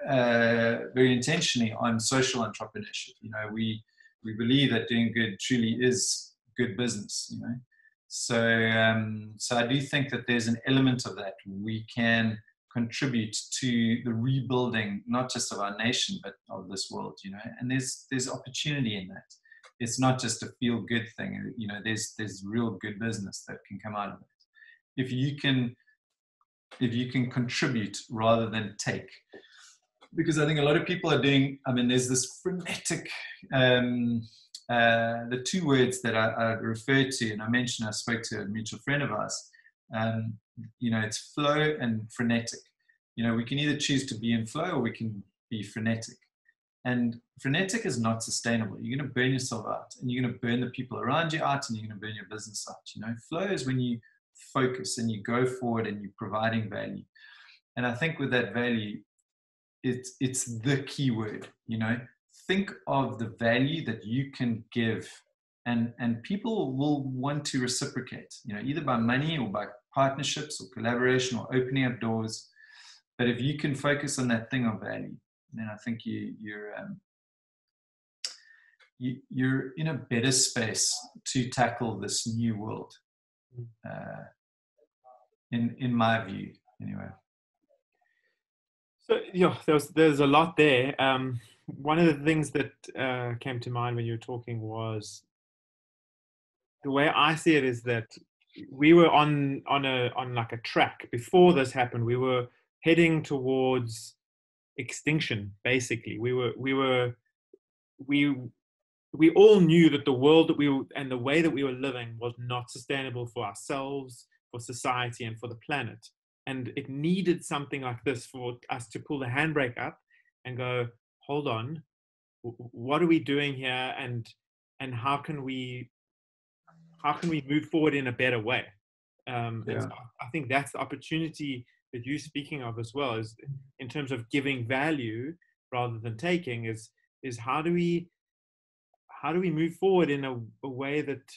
very intentionally on social entrepreneurship. We We believe that doing good truly is good business, you know. So I do think that there's an element of that. We can contribute to the rebuilding, not just of our nation, but of this world, you know. And there's opportunity in that. It's not just a feel good thing, you know. There's real good business that can come out of it if you can contribute rather than take. Because I think a lot of people are doing, I mean, there's this frenetic, the two words that I referred to, and I spoke to a mutual friend of ours, you know, it's flow and frenetic. You know, we can either choose to be in flow or we can be frenetic. And frenetic is not sustainable. You're going to burn yourself out, and you're going to burn the people around you out, and you're going to burn your business out. You know, flow is when you focus and you go forward and you're providing value. And I think with that value, it's the key word. You know, think of the value that you can give, and people will want to reciprocate, you know, either by money or by partnerships or collaboration or opening up doors. But if you can focus on that thing of value, then I think you're in a better space to tackle this new world, in my view, anyway. So yeah, there's a lot there. One of the things that came to mind when you were talking was the way I see it is that we were on like a track before this happened. We were heading towards extinction. Basically, we all knew that the world that we were and the way that we were living was not sustainable for ourselves, for society, and for the planet. And it needed something like this for us to pull the handbrake up and go, hold on, what are we doing here, and how can we move forward in a better way? And so I think that's the opportunity that you're speaking of as well, is in terms of giving value rather than taking, is how do we move forward in a way that,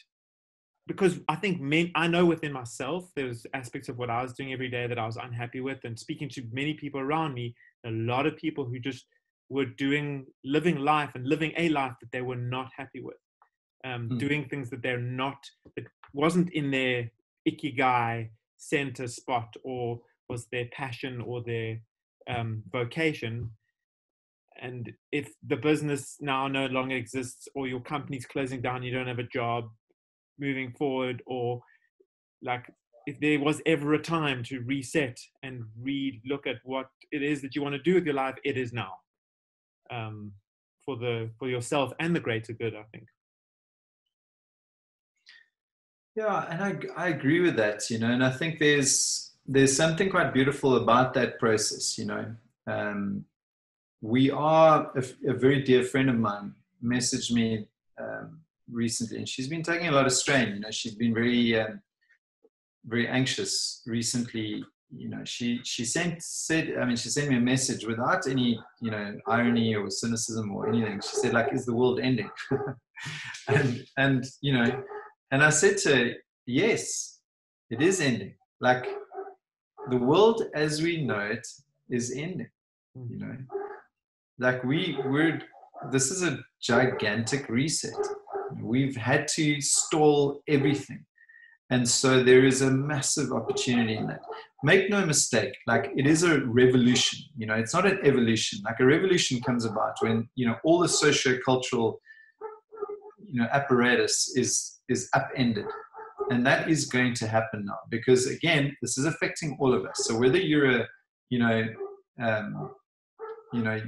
because I think I know within myself, there's aspects of what I was doing every day that I was unhappy with, and speaking to many people around me, a lot of people who just were living a life that they were not happy with, doing things that that wasn't in their ikigai center spot, or was their passion or their vocation. And if the business now no longer exists, or your company's closing down, you don't have a job moving forward, or like if there was ever a time to reset and look at what it is that you want to do with your life, it is now, for yourself and the greater good, I think. Yeah, and I agree with that, you know, and I think there's something quite beautiful about that process, you know. We are a very dear friend of mine messaged me recently, and she's been taking a lot of strain. You know, she's been very anxious recently. You know, she sent me a message without any, you know, irony or cynicism or anything. She said, like, is the world ending? and you know, and I said to her, yes, it is ending. Like, the world as we know it is ending, you know. Like this is a gigantic reset. We've had to stall everything. And so there is a massive opportunity in that. Make no mistake, like, it is a revolution, you know, it's not an evolution. Like, a revolution comes about when, you know, all the socio-cultural, you know, apparatus is upended. And that is going to happen now, because again, this is affecting all of us. So whether you're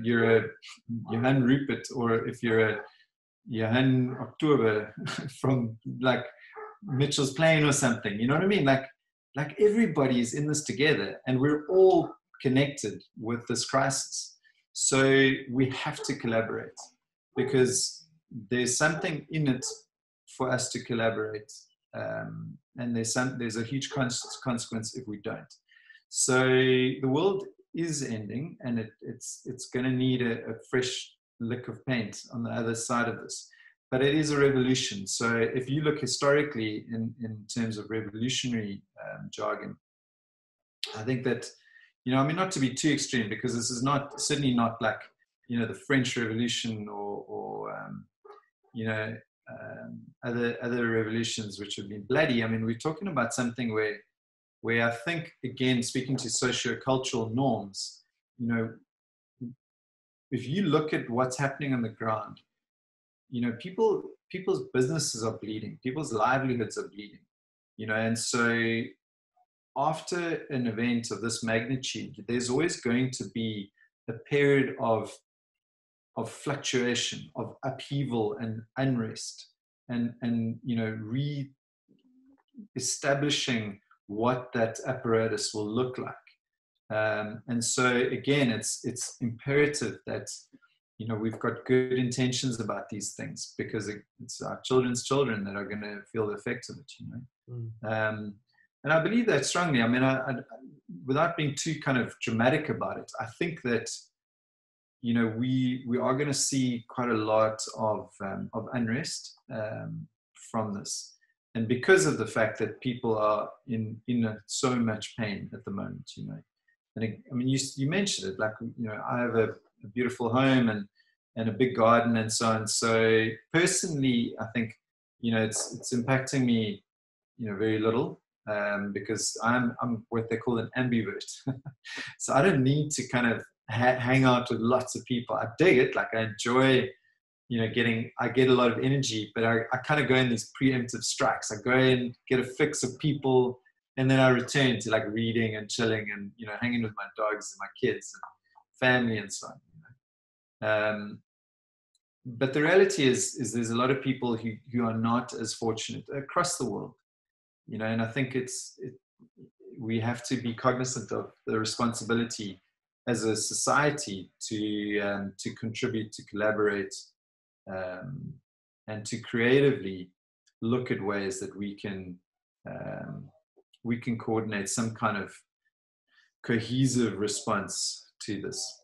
you're a Johan Rupert, or if you're a Johan October from like Mitchell's Plain or something, you know what I mean? Like everybody's in this together, and we're all connected with this crisis. So we have to collaborate, because there's something in it for us to collaborate. And there's a huge consequence if we don't. So the world is ending, and it's going to need a fresh lick of paint on the other side of this. But it is a revolution. So if you look historically in terms of revolutionary jargon, I think that, you know, I mean, not to be too extreme, because this is certainly not like, you know, the French Revolution or other revolutions which have been bloody. I mean, we're talking about something where I think, again, speaking to socio-cultural norms, if you look at what's happening on the ground, people's businesses are bleeding, people's livelihoods are bleeding, and so after an event of this magnitude, there's always going to be a period of fluctuation, of upheaval and unrest, and re-establishing what that apparatus will look like. And so again, it's imperative that we've got good intentions about these things, because it's our children's children that are going to feel the effects of it. And I believe that strongly. I mean, I without being too kind of dramatic about it, I think that we are going to see quite a lot of unrest from this, and because of the fact that people are in so much pain at the moment, And I mean, you mentioned it, like I have a beautiful home and a big garden and so on. So personally, I think it's impacting me very little, because I'm what they call an ambivert. So I don't need to kind of hang out with lots of people. I dig it, like I enjoy I get a lot of energy, but I kind of go in these preemptive strikes. I go in, get a fix of people, and then I return to like reading and chilling and hanging with my dogs and my kids and family and so on. But the reality is there's a lot of people who are not as fortunate across the world, and I think we have to be cognizant of the responsibility as a society to contribute, to collaborate, and to creatively look at ways that we can coordinate some kind of cohesive response to this.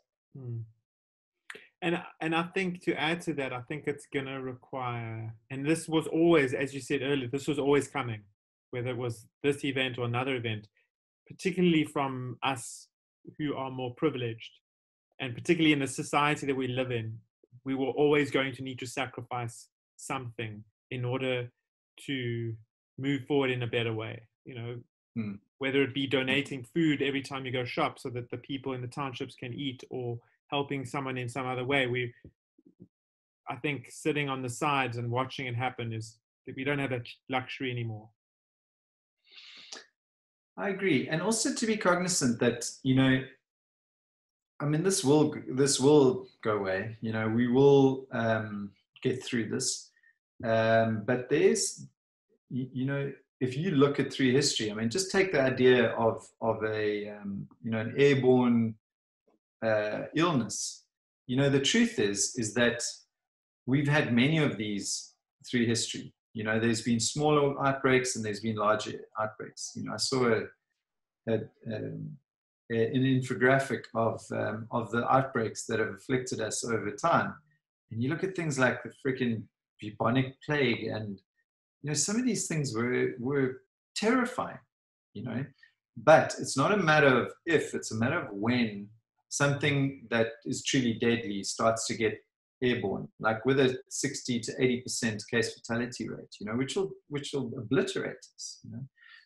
And I think, to add to that, I think it's going to require, and this was always, as you said earlier, this was always coming, whether it was this event or another event, particularly from us who are more privileged, and particularly in the society that we live in, we were always going to need to sacrifice something in order to move forward in a better way. Whether it be donating food every time you go shop so that the people in the townships can eat, or helping someone in some other way. I think sitting on the sides and watching it happen we don't have that luxury anymore. I agree. And also to be cognizant that, I mean, this will go away, we will get through this. But there's, if you look at through history, I mean, just take the idea of a, an airborne illness. The truth is that we've had many of these through history. There's been smaller outbreaks and there's been larger outbreaks. I saw an infographic of the outbreaks that have afflicted us over time. And you look at things like the freaking bubonic plague, and some of these things were terrifying, but it's not a matter of if, it's a matter of when something that is truly deadly starts to get airborne, like with a 60 to 80% case fatality rate, which will obliterate us.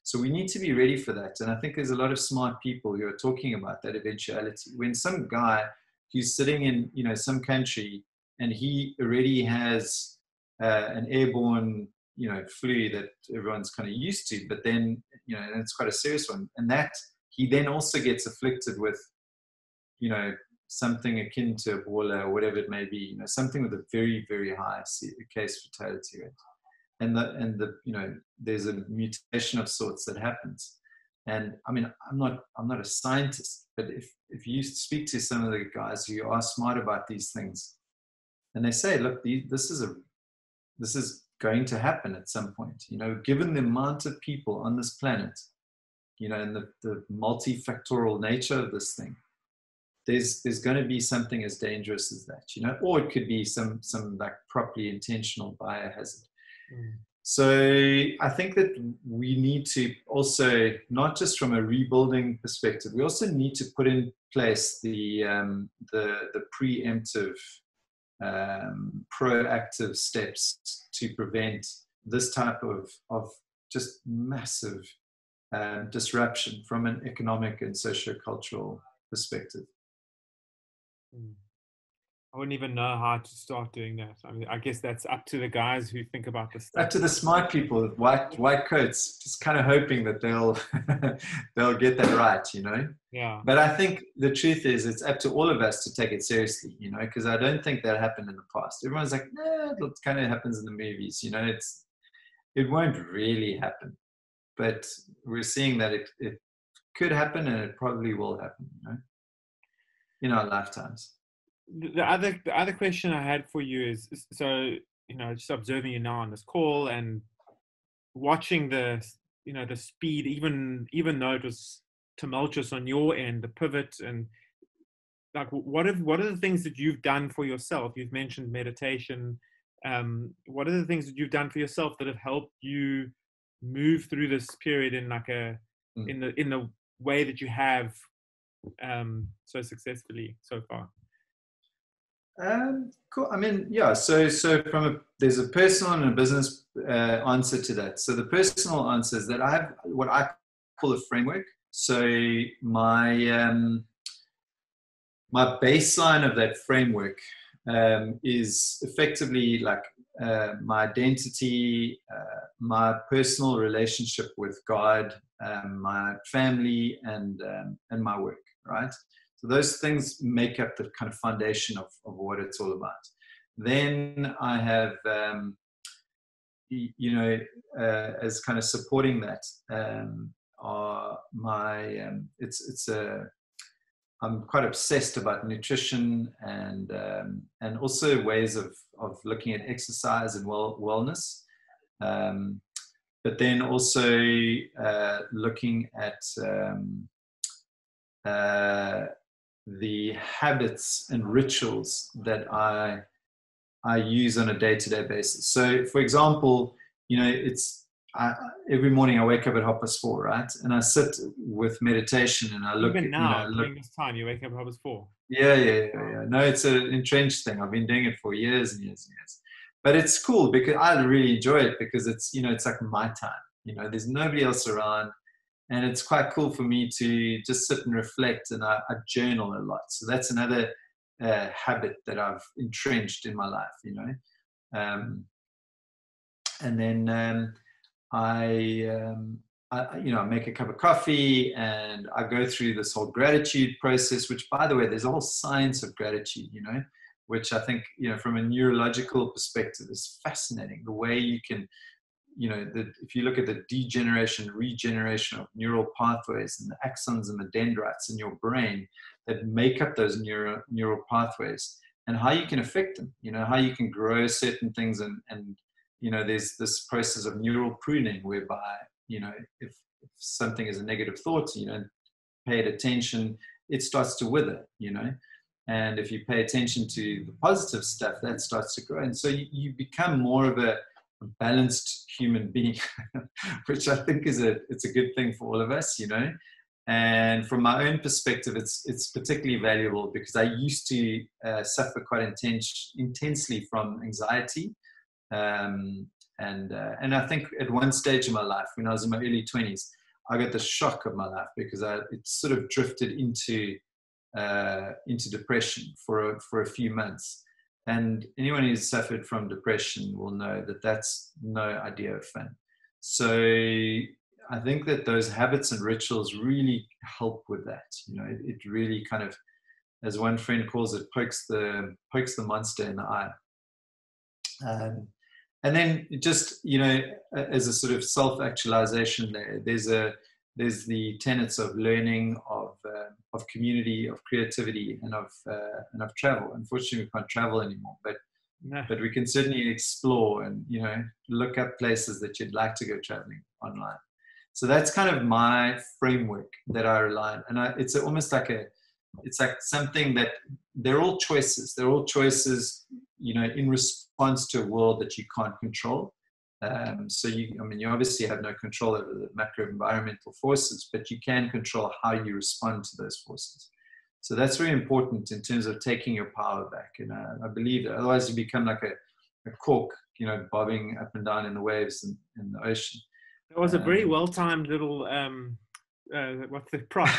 So we need to be ready for that. And I think there's a lot of smart people who are talking about that eventuality. When some guy who's sitting in some country and he already has an airborne flu that everyone's kind of used to, but then and it's quite a serious one, and that he then also gets afflicted with something akin to Ebola or whatever it may be, something with a very, very high case fatality rate, and there's a mutation of sorts that happens. And I mean, I'm not a scientist, but if you speak to some of the guys who are smart about these things, and they say, look, this is going to happen at some point, given the amount of people on this planet, and the multifactorial nature of this thing, there's going to be something as dangerous as that, or it could be some like properly intentional biohazard. So I think that we need to also, not just from a rebuilding perspective, we also need to put in place the preemptive proactive steps to prevent this type of just massive disruption from an economic and socio-cultural perspective. I wouldn't even know how to start doing that. I mean, I guess that's up to the guys who think about this stuff. Up to the smart people with white coats, just kind of hoping that they'll they'll get that right, you know. Yeah. But I think the truth is, it's up to all of us to take it seriously, you know, because I don't think that happened in the past. Everyone's like, nah, it kind of happens in the movies, you know. It won't really happen, but we're seeing that it could happen, and it probably will happen, you know, in our lifetimes. The other question I had for you is, so, you know, just observing you now on this call and watching the speed, even though it was tumultuous on your end, the pivot, and like, what are the things that you've done for yourself? You've mentioned meditation. What are the things that you've done for yourself that have helped you move through this period in like in the way that you have so successfully so far? Cool. I mean, yeah. So there's a personal and a business answer to that. So the personal answer is that I have what I call a framework. So my baseline of that framework is effectively like my identity, my personal relationship with God, my family, and my work. Right. So those things make up the kind of foundation of what it's all about. Then I have, as kind of supporting that, are my, I'm quite obsessed about nutrition and also ways of looking at exercise and wellness. But then also looking at the habits and rituals that I use on a day-to-day basis. So, for example, you know, every morning I wake up at 4:30, right? And I sit with meditation and I look. Even now, during this time, you wake up at 4:30. Yeah. No, it's an entrenched thing. I've been doing it for years and years and years. But it's cool because I really enjoy it because it's, you know, it's like my time. You know, there's nobody else around. And it's quite cool for me to just sit and reflect, and I journal a lot. So that's another habit that I've entrenched in my life, you know. And then I make a cup of coffee and I go through this whole gratitude process, which, by the way, there's a whole science of gratitude, you know, which I think, you know, from a neurological perspective is fascinating. The way you can, you know, if you look at the degeneration, regeneration of neural pathways and the axons and the dendrites in your brain that make up those neural pathways, and how you can affect them, you know, how you can grow certain things. And you know, there's this process of neural pruning whereby, you know, if something is a negative thought, you know, pay it attention, it starts to wither, you know. And if you pay attention to the positive stuff, that starts to grow. And so you become more of a balanced human being, which I think it's a good thing for all of us, you know. And from my own perspective, it's particularly valuable because I used to suffer quite intensely from anxiety, and I think at one stage in my life, when I was in my early 20s, I got the shock of my life because it sort of drifted into depression for a few months. And anyone who's suffered from depression will know that that's no idea of fun. So I think that those habits and rituals really help with that. You know, it really kind of, as one friend calls it, pokes the monster in the eye. And then just, you know, as a sort of self-actualization, there's the tenets of learning, of community, of creativity, and of travel. Unfortunately, we can't travel anymore, but we can certainly explore and, you know, look up places that you'd like to go traveling online. So that's kind of my framework that I rely on, and it's almost like it's like something that they're all choices. They're all choices, you know, in response to a world that you can't control. So you obviously have no control over the macro environmental forces, but you can control how you respond to those forces. So that's very important in terms of taking your power back. And I believe that otherwise you become like a cork, you know, bobbing up and down in the waves in the ocean. It was a very well-timed little, what's the prop?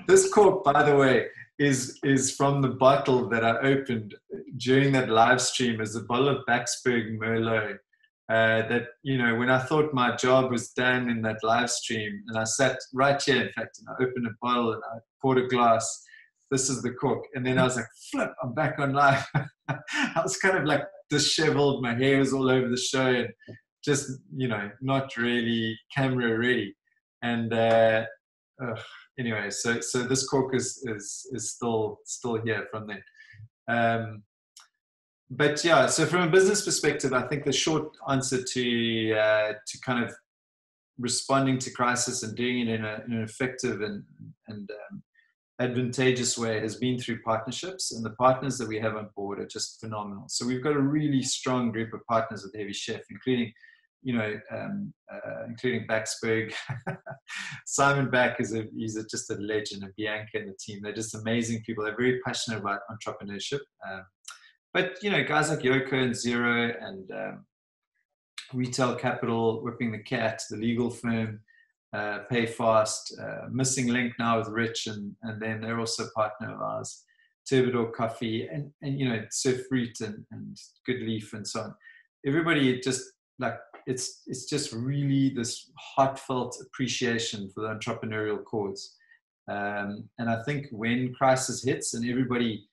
This cork, by the way, is from the bottle that I opened during that live stream as a bottle of Backsburg Merlot. That, you know, when I thought my job was done in that live stream, and I sat right here, in fact, and I opened a bottle and I poured a glass. This is the cork. And then I was like, flip, I'm back on live. I was kind of like disheveled. My hair was all over the show and just, you know, not really camera ready. And anyway, so this cork is still here from then. But yeah, so from a business perspective, I think the short answer to kind of responding to crisis and doing it in an effective and advantageous way has been through partnerships, and the partners that we have on board are just phenomenal. So we've got a really strong group of partners with Heavy Chef, including, you know, including Backsburg. Simon Back is just a legend, and Bianca and the team. They're just amazing people. They're very passionate about entrepreneurship. But, you know, guys like Yoko and Zero and Retail Capital, Whipping the Cat, the legal firm, Payfast, Missing Link now with Rich, and then they're also a partner of ours, Turbidor Coffee, and you know, Surf Fruit and Good Leaf and so on. Everybody just like, it's just really this heartfelt appreciation for the entrepreneurial cause. And I think when crisis hits and everybody,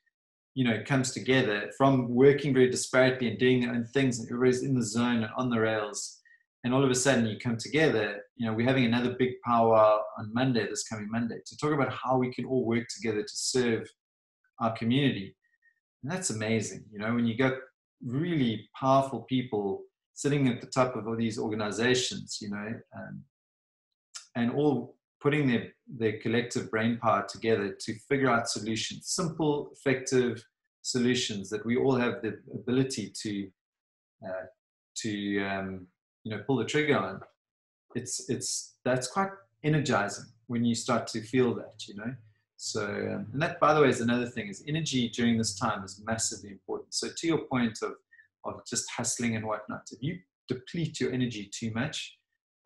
you know, comes together from working very disparately and doing their own things, and everybody's in the zone and on the rails, and all of a sudden you come together. You know, we're having another big powwow on Monday, this coming Monday, to talk about how we can all work together to serve our community. And that's amazing. You know, when you got really powerful people sitting at the top of all these organizations, you know, and all putting their collective brain power together to figure out solutions, simple, effective solutions that we all have the ability to you know, pull the trigger on. That's quite energizing when you start to feel that, you know. So, and that, by the way, is another thing, is energy during this time is massively important. So to your point of just hustling and whatnot, if you deplete your energy too much,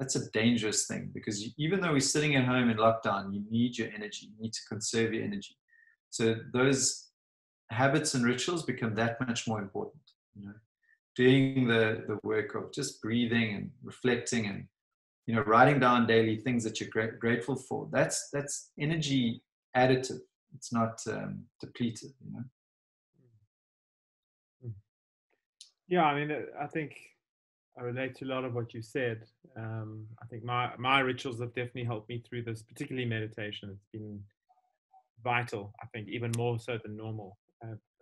that's a dangerous thing, because even though we're sitting at home in lockdown, you need your energy. You need to conserve your energy. So those habits and rituals become that much more important. You know, doing the work of just breathing and reflecting and, you know, writing down daily things that you're grateful for. That's energy additive. It's not depleted. You know. Yeah, I mean, I think I relate to a lot of what you said. I think my rituals have definitely helped me through this, particularly meditation. It's been vital, I think, even more so than normal.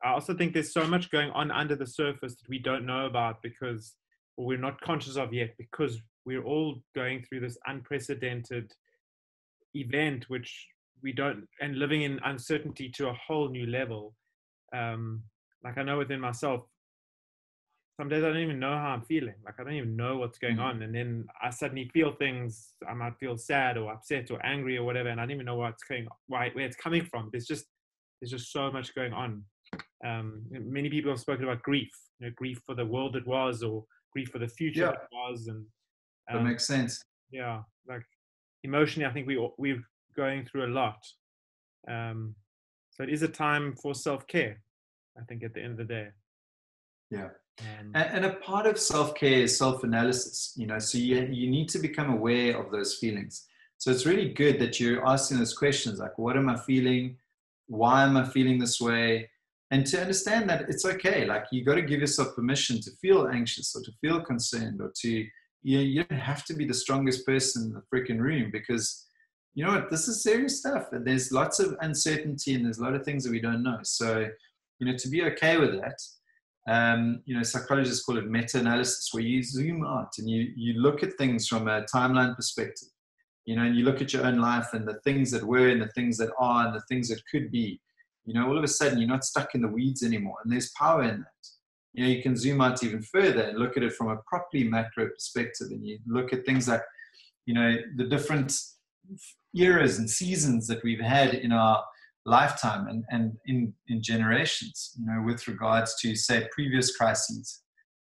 I also think there's so much going on under the surface that we don't know about because, or we're not conscious of yet, because we're all going through this unprecedented event, which we don't, and living in uncertainty to a whole new level. Like I know within myself, some days I don't even know how I'm feeling. Like I don't even know what's going on. And then I suddenly feel things. I might feel sad or upset or angry or whatever. And I don't even know where it's coming from. There's just so much going on. Many people have spoken about grief, you know, grief for the world that was, or grief for the future that was. And that makes sense. Yeah. Like emotionally, I think we're going through a lot. So it is a time for self-care, I think, at the end of the day. Yeah. And a part of self-care is self-analysis, you know, so you need to become aware of those feelings. So it's really good that you're asking those questions, like, what am I feeling? Why am I feeling this way? And to understand that it's okay. Like, you got to give yourself permission to feel anxious or to feel concerned, or to, you don't have to be the strongest person in the freaking room, because you know what, this is serious stuff, and there's lots of uncertainty and there's a lot of things that we don't know. So, you know, to be okay with that. You know, psychologists call it meta-analysis, where you zoom out and you look at things from a timeline perspective, you know, and you look at your own life and the things that were and the things that are and the things that could be. You know, all of a sudden you're not stuck in the weeds anymore, and there's power in that. You know, you can zoom out even further and look at it from a properly macro perspective, and you look at things like, you know, the different eras and seasons that we've had in our lifetime and in generations, with regards to, say, previous crises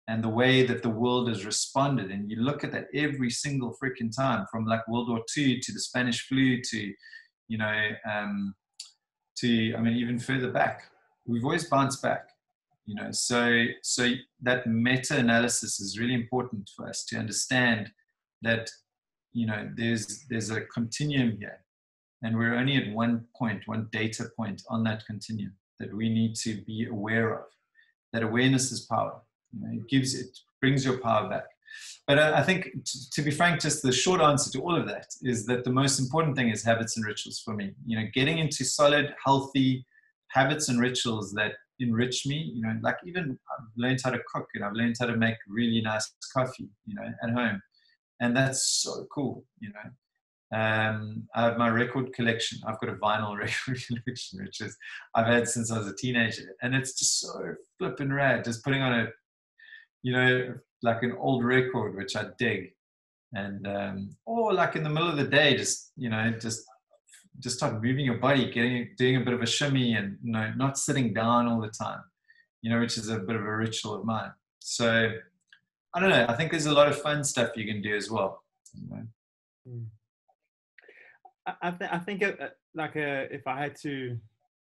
and the way that the world has responded. And you look at that every single freaking time, from like World War II to the Spanish flu to, even further back, we've always bounced back. So that meta-analysis is really important for us to understand that, there's a continuum here, and we're only at one data point on that continuum that we need to be aware of. That awareness is power. It brings your power back. But I think, to be frank, just the short answer to all of that is that the most important thing is habits and rituals for me. Getting into solid, healthy habits and rituals that enrich me. Like, even I've learned how to cook, and I've learned how to make really nice coffee, at home. And that's so cool, I have my record collection. I've got a vinyl record collection, which I've had since I was a teenager. And it's just so flippin' rad, just putting on like an old record, which I dig. And, or like in the middle of the day, just start moving your body, doing a bit of a shimmy, and, not sitting down all the time, which is a bit of a ritual of mine. So, I don't know. I think there's a lot of fun stuff you can do as well. I think if I had to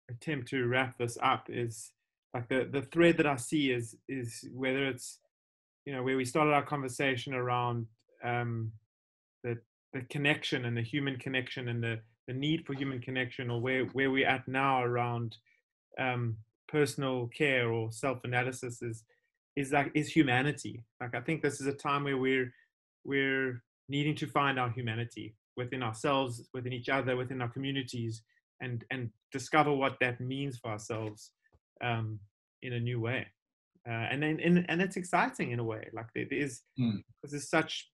attempt to wrap this up, is like the thread that I see is whether it's, where we started our conversation around the connection and the human connection and the need for human connection, or where we're at now around personal care or self-analysis is humanity. Like, I think this is a time where we're needing to find our humanity within ourselves, within each other, within our communities, and discover what that means for ourselves in a new way. And it's exciting in a way. Like, there's such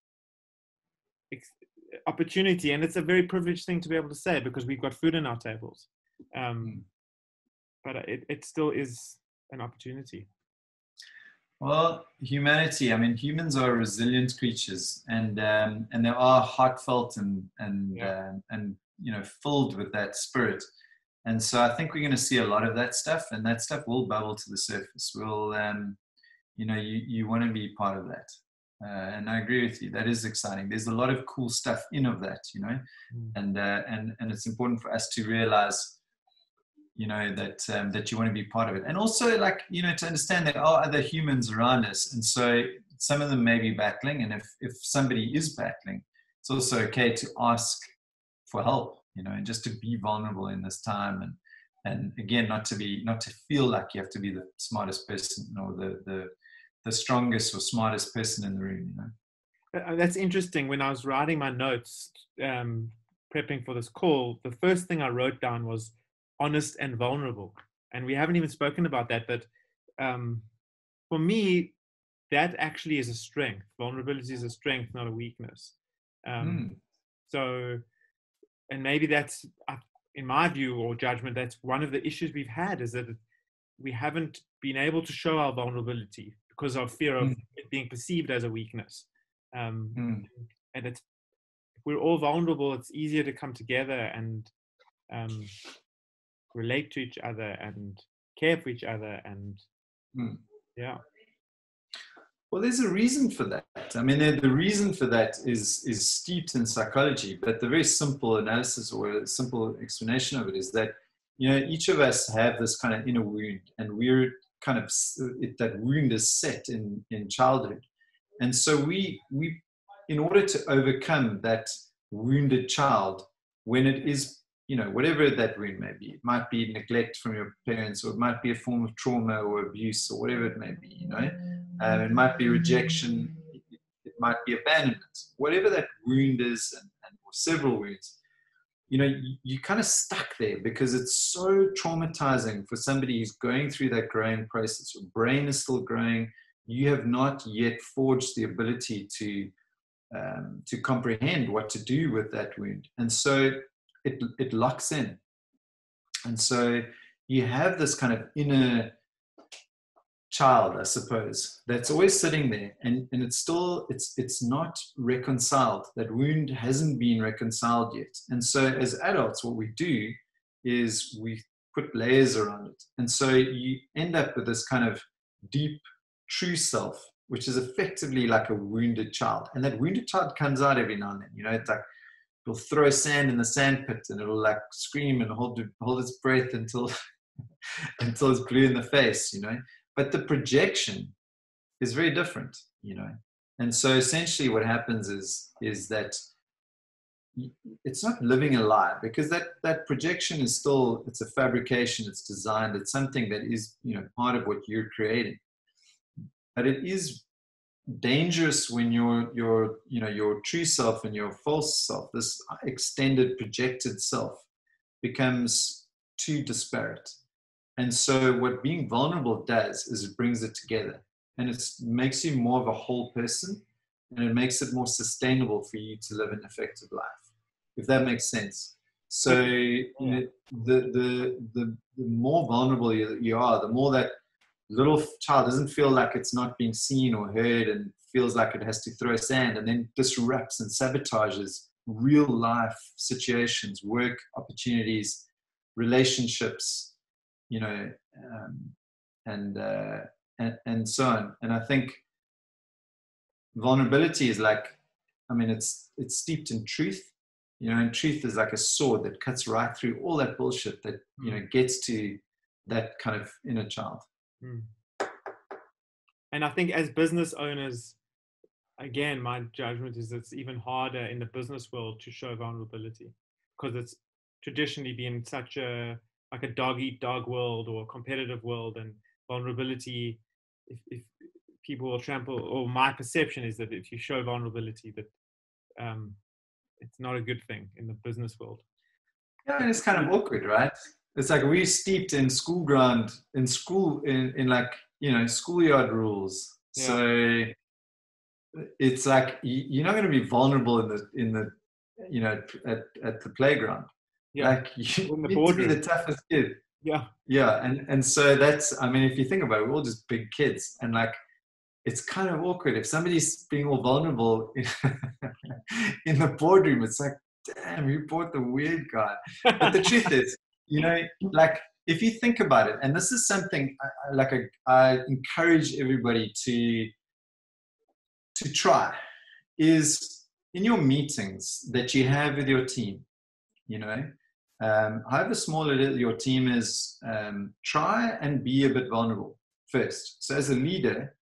opportunity, and it's a very privileged thing to be able to say, because we've got food on our tables. But it still is an opportunity. Well, humanity. I mean, humans are resilient creatures, and they are heartfelt and filled with that spirit. And so I think we're going to see a lot of that stuff, and that stuff will bubble to the surface. You want to be part of that. And I agree with you. That is exciting. There's a lot of cool stuff in of that, and it's important for us to realize, that you want to be part of it. And also, like, to understand there are other humans around us. And so some of them may be battling. And if somebody is battling, it's also okay to ask for help, and just to be vulnerable in this time. And again, not to feel like you have to be the smartest person or the strongest or smartest person in the room, That's interesting. When I was writing my notes, prepping for this call, the first thing I wrote down was honest and vulnerable. And we haven't even spoken about that, but for me, that actually is a strength. Vulnerability is a strength, not a weakness. So, and maybe that's, in my view or judgment, that's one of the issues we've had, is that we haven't been able to show our vulnerability because of fear of it being perceived as a weakness. And if we're all vulnerable, it's easier to come together and relate to each other and care for each other. And yeah. Well, there's a reason for that. I mean, the reason for that is steeped in psychology, but the very simple analysis or a simple explanation of it is that, each of us have this kind of inner wound, and we're kind of, that wound is set in childhood. And so we, in order to overcome that wounded child, when it is, whatever that wound may be, it might be neglect from your parents, or it might be a form of trauma or abuse, or whatever it may be, it might be rejection, it might be abandonment, whatever that wound is, and or several wounds, you kind of stuck there because it's so traumatizing for somebody who's going through that growing process. Your brain is still growing. You have not yet forged the ability to comprehend what to do with that wound. And so it locks in. And so you have this kind of inner child, I suppose, that's always sitting there, and it's still it's not reconciled. That wound hasn't been reconciled yet. And so as adults, what we do is we put layers around it, and so you end up with this kind of deep true self, which is effectively like a wounded child. And that wounded child comes out every now and then. It's like it'll throw sand in the sand pit, and it'll like scream and hold its breath until until it's blue in the face, But the projection is very different, And so essentially what happens is that it's not living a lie, because that projection is still, it's a fabrication, it's designed, it's something that is, part of what you're creating. But it is dangerous when your true self and your false self, this extended projected self, becomes too disparate. And so what being vulnerable does is it brings it together, and it makes you more of a whole person, and it makes it more sustainable for you to live an effective life, if that makes sense. So the more vulnerable you are, the more that little child doesn't feel like it's not being seen or heard, and feels like it has to throw sand, and then disrupts and sabotages real life situations, work opportunities, relationships, and so on. And I think vulnerability is like, it's steeped in truth, and truth is like a sword that cuts right through all that bullshit that, gets to that kind of inner child. And I think as business owners, again, my judgment is it's even harder in the business world to show vulnerability, because it's traditionally been such a dog eat dog world, or a competitive world, and vulnerability, if people will trample, or my perception is that if you show vulnerability, that it's not a good thing in the business world. Yeah, and it's kind of awkward, right? It's like we're steeped in schoolyard rules. Yeah. So it's like you're not going to be vulnerable in the at the playground. Yeah. Like you need to be the toughest kid. Yeah. And so that's, if you think about it, we're all just big kids, and like it's kind of awkward if somebody's being all vulnerable in the boardroom. It's like, damn, you brought the weird guy. But the truth is, like if you think about it, and this is something I encourage everybody to try, is in your meetings that you have with your team, however small your team is, try and be a bit vulnerable first. So as a leader,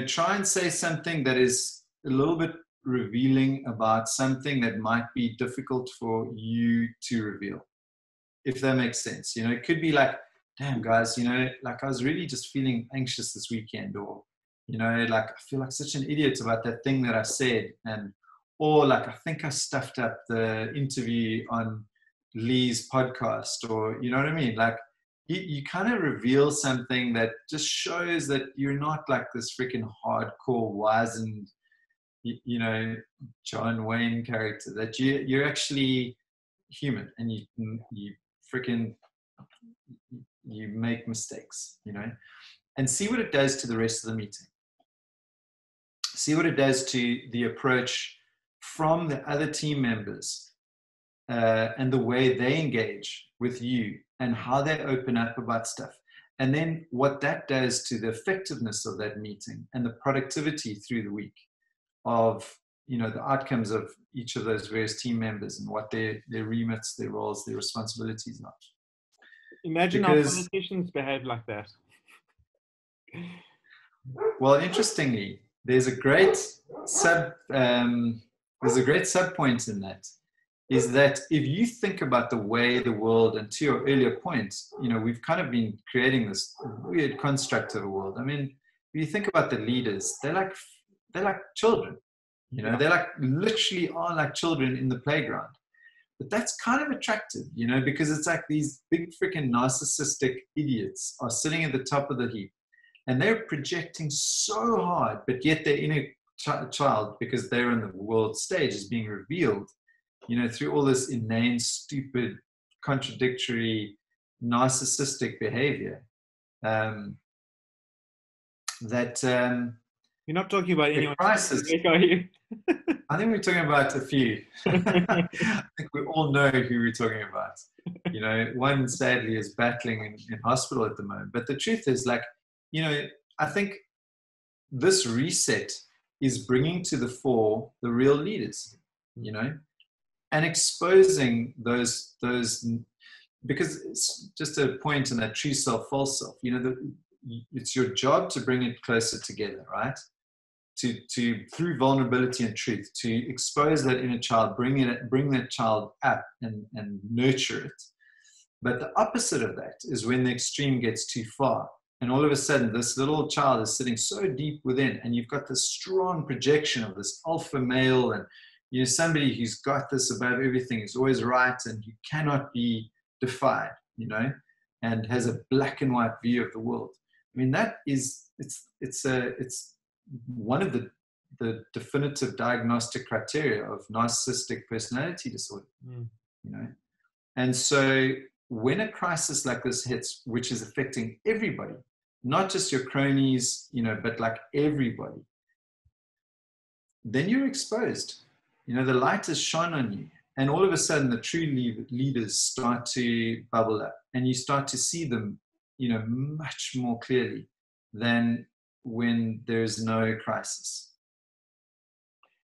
try and say something that is a little bit revealing about something that might be difficult for you to reveal, if that makes sense. It could be like, damn guys, like I was really just feeling anxious this weekend, or like I feel like such an idiot about that thing that I said, or like I think I stuffed up the interview on Lee's podcast, or you know what I mean? Like you kind of reveal something that just shows that you're not like this freaking hardcore wizened, John Wayne character, that you're actually human, and you freaking you make mistakes, and see what it does to the rest of the meeting. See what it does to the approach from the other team members, and the way they engage with you, and how they open up about stuff. And then what that does to the effectiveness of that meeting, and the productivity through the week of, the outcomes of each of those various team members, and what their remits, their roles, their responsibilities are. Imagine how politicians behave like that. Well, interestingly, there's a great sub point in that, is that if you think about the way the world, and to your earlier point, we've kind of been creating this weird construct of a world. If you think about the leaders, they're like children, they like literally are like children in the playground. But that's kind of attractive, because it's like these big freaking narcissistic idiots are sitting at the top of the heap, and they're projecting so hard, but yet their inner child, because they're in the world stage, is being revealed, through all this inane, stupid, contradictory, narcissistic behavior. that You're not talking about the anyone crisis. specific, are you? I think we're talking about a few. I think we all know who we're talking about. You know, one sadly is battling in hospital at the moment. But the truth is, like, you know, I think this reset is bringing to the fore the real leaders, you know, and exposing those, because it's just a point in that true self, false self, you know, it's your job to bring it closer together, right? To through vulnerability and truth, to expose that inner child, bring that child up and nurture it. But the opposite of that is when the extreme gets too far. And all of a sudden, this little child is sitting so deep within, and you've got this strong projection of this alpha male, and you know, somebody who's got this above everything, is always right, and you cannot be defied, you know, and has a black and white view of the world. I mean, that is, it's one of the definitive diagnostic criteria of narcissistic personality disorder, you know. And so when a crisis like this hits, which is affecting everybody, not just your cronies, you know, but like everybody, then you're exposed. You know, the light is shone on you. And all of a sudden, the true leaders start to bubble up, and you start to see them, you know, much more clearly than when there's no crisis.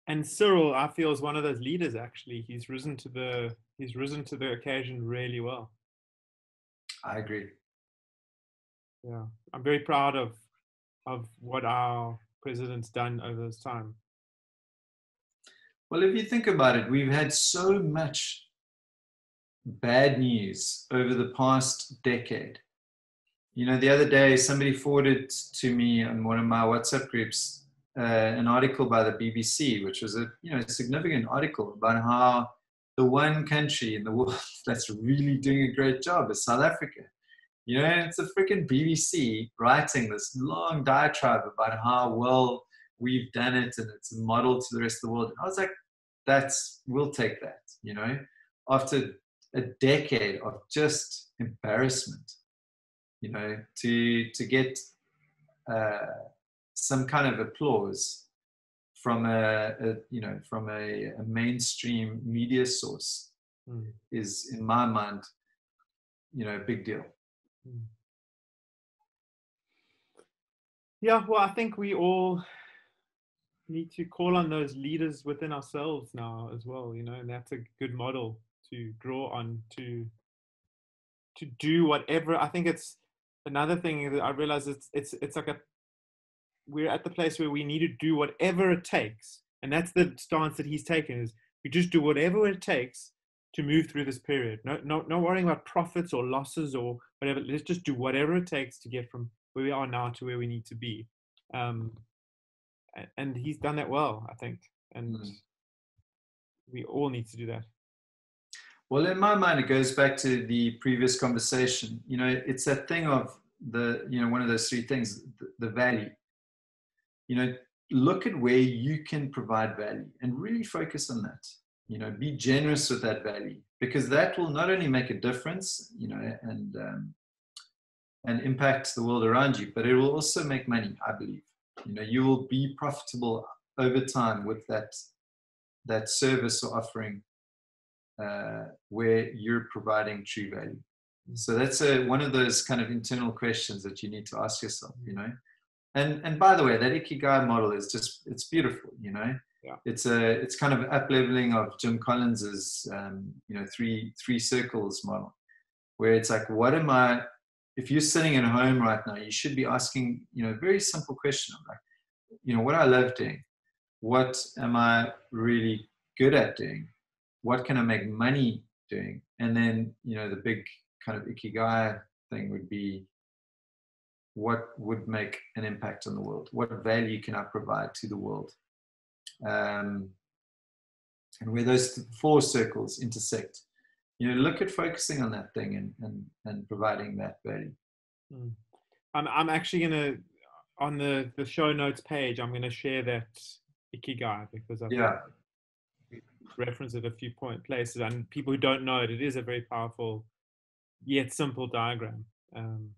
And Cyril, I feel, is one of those leaders. Actually, he's risen to the occasion really well. I agree. Yeah, I'm very proud of what our president's done over this time. Well, if you think about it, we've had so much bad news over the past decade. You know, the other day, somebody forwarded to me on one of my WhatsApp groups an article by the BBC, which was a significant article about how the one country in the world that's really doing a great job is South Africa. You know, it's a freaking BBC writing this long diatribe about how well we've done it, and it's a model to the rest of the world. And I was like, we'll take that, you know, after a decade of just embarrassment, you know, to get some kind of applause from a mainstream media source is, in my mind, you know, a big deal. Yeah, well, I think we all need to call on those leaders within ourselves now as well, you know, and that's a good model to draw on to do whatever. I think it's another thing that I realize it's like we're at the place where we need to do whatever it takes, and that's the stance that he's taken, is we just do whatever it takes to move through this period. No worrying about profits or losses or whatever. Let's just do whatever it takes to get from where we are now to where we need to be. And he's done that well, I think. And we all need to do that. Well, in my mind, it goes back to the previous conversation. You know, it's that thing of one of those three things, the value. You know, look at where you can provide value and really focus on that. You know, be generous with that value, because that will not only make a difference, you know, and impact the world around you, but it will also make money, I believe. You know, you will be profitable over time with that service or offering where you're providing true value. So that's one of those kind of internal questions that you need to ask yourself, you know. And by the way, that Ikigai model is just, it's beautiful, you know. Yeah. It's kind of up-leveling of Jim Collins's three circles model, where it's like, if you're sitting at home right now, you should be asking, you know, a very simple question of like, you know, what I love doing, what am I really good at doing, what can I make money doing? And then, you know, the big kind of Ikigai thing would be, what would make an impact on the world? What value can I provide to the world? And where those four circles intersect, you know, look at focusing on that thing and providing that value. I'm actually going to, on the show notes page, I'm going to share that Ikigai, because I've referenced it a few places, and people who don't know it, it is a very powerful yet simple diagram. And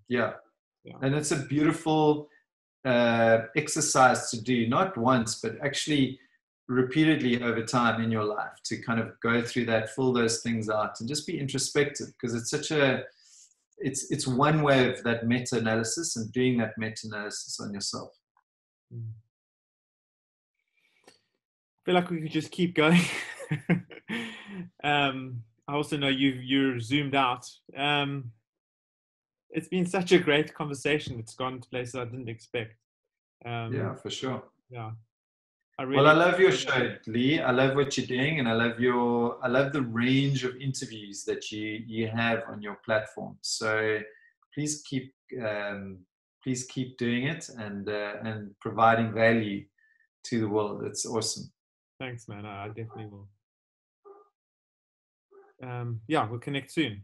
it's a beautiful exercise to do, not once, but actually repeatedly over time in your life, to kind of go through that, fill those things out, and just be introspective, because it's such a it's one way of that meta-analysis and doing that meta-analysis on yourself. I feel like we could just keep going. I also know you're zoomed out. It's been such a great conversation. It's gone to places I didn't expect. Yeah, for sure. Yeah. Well, I love your show, Lee. I love what you're doing, and I love the range of interviews that you have on your platform. So please keep doing it and providing value to the world. It's awesome. Thanks, man. I definitely will. Yeah, we'll connect soon.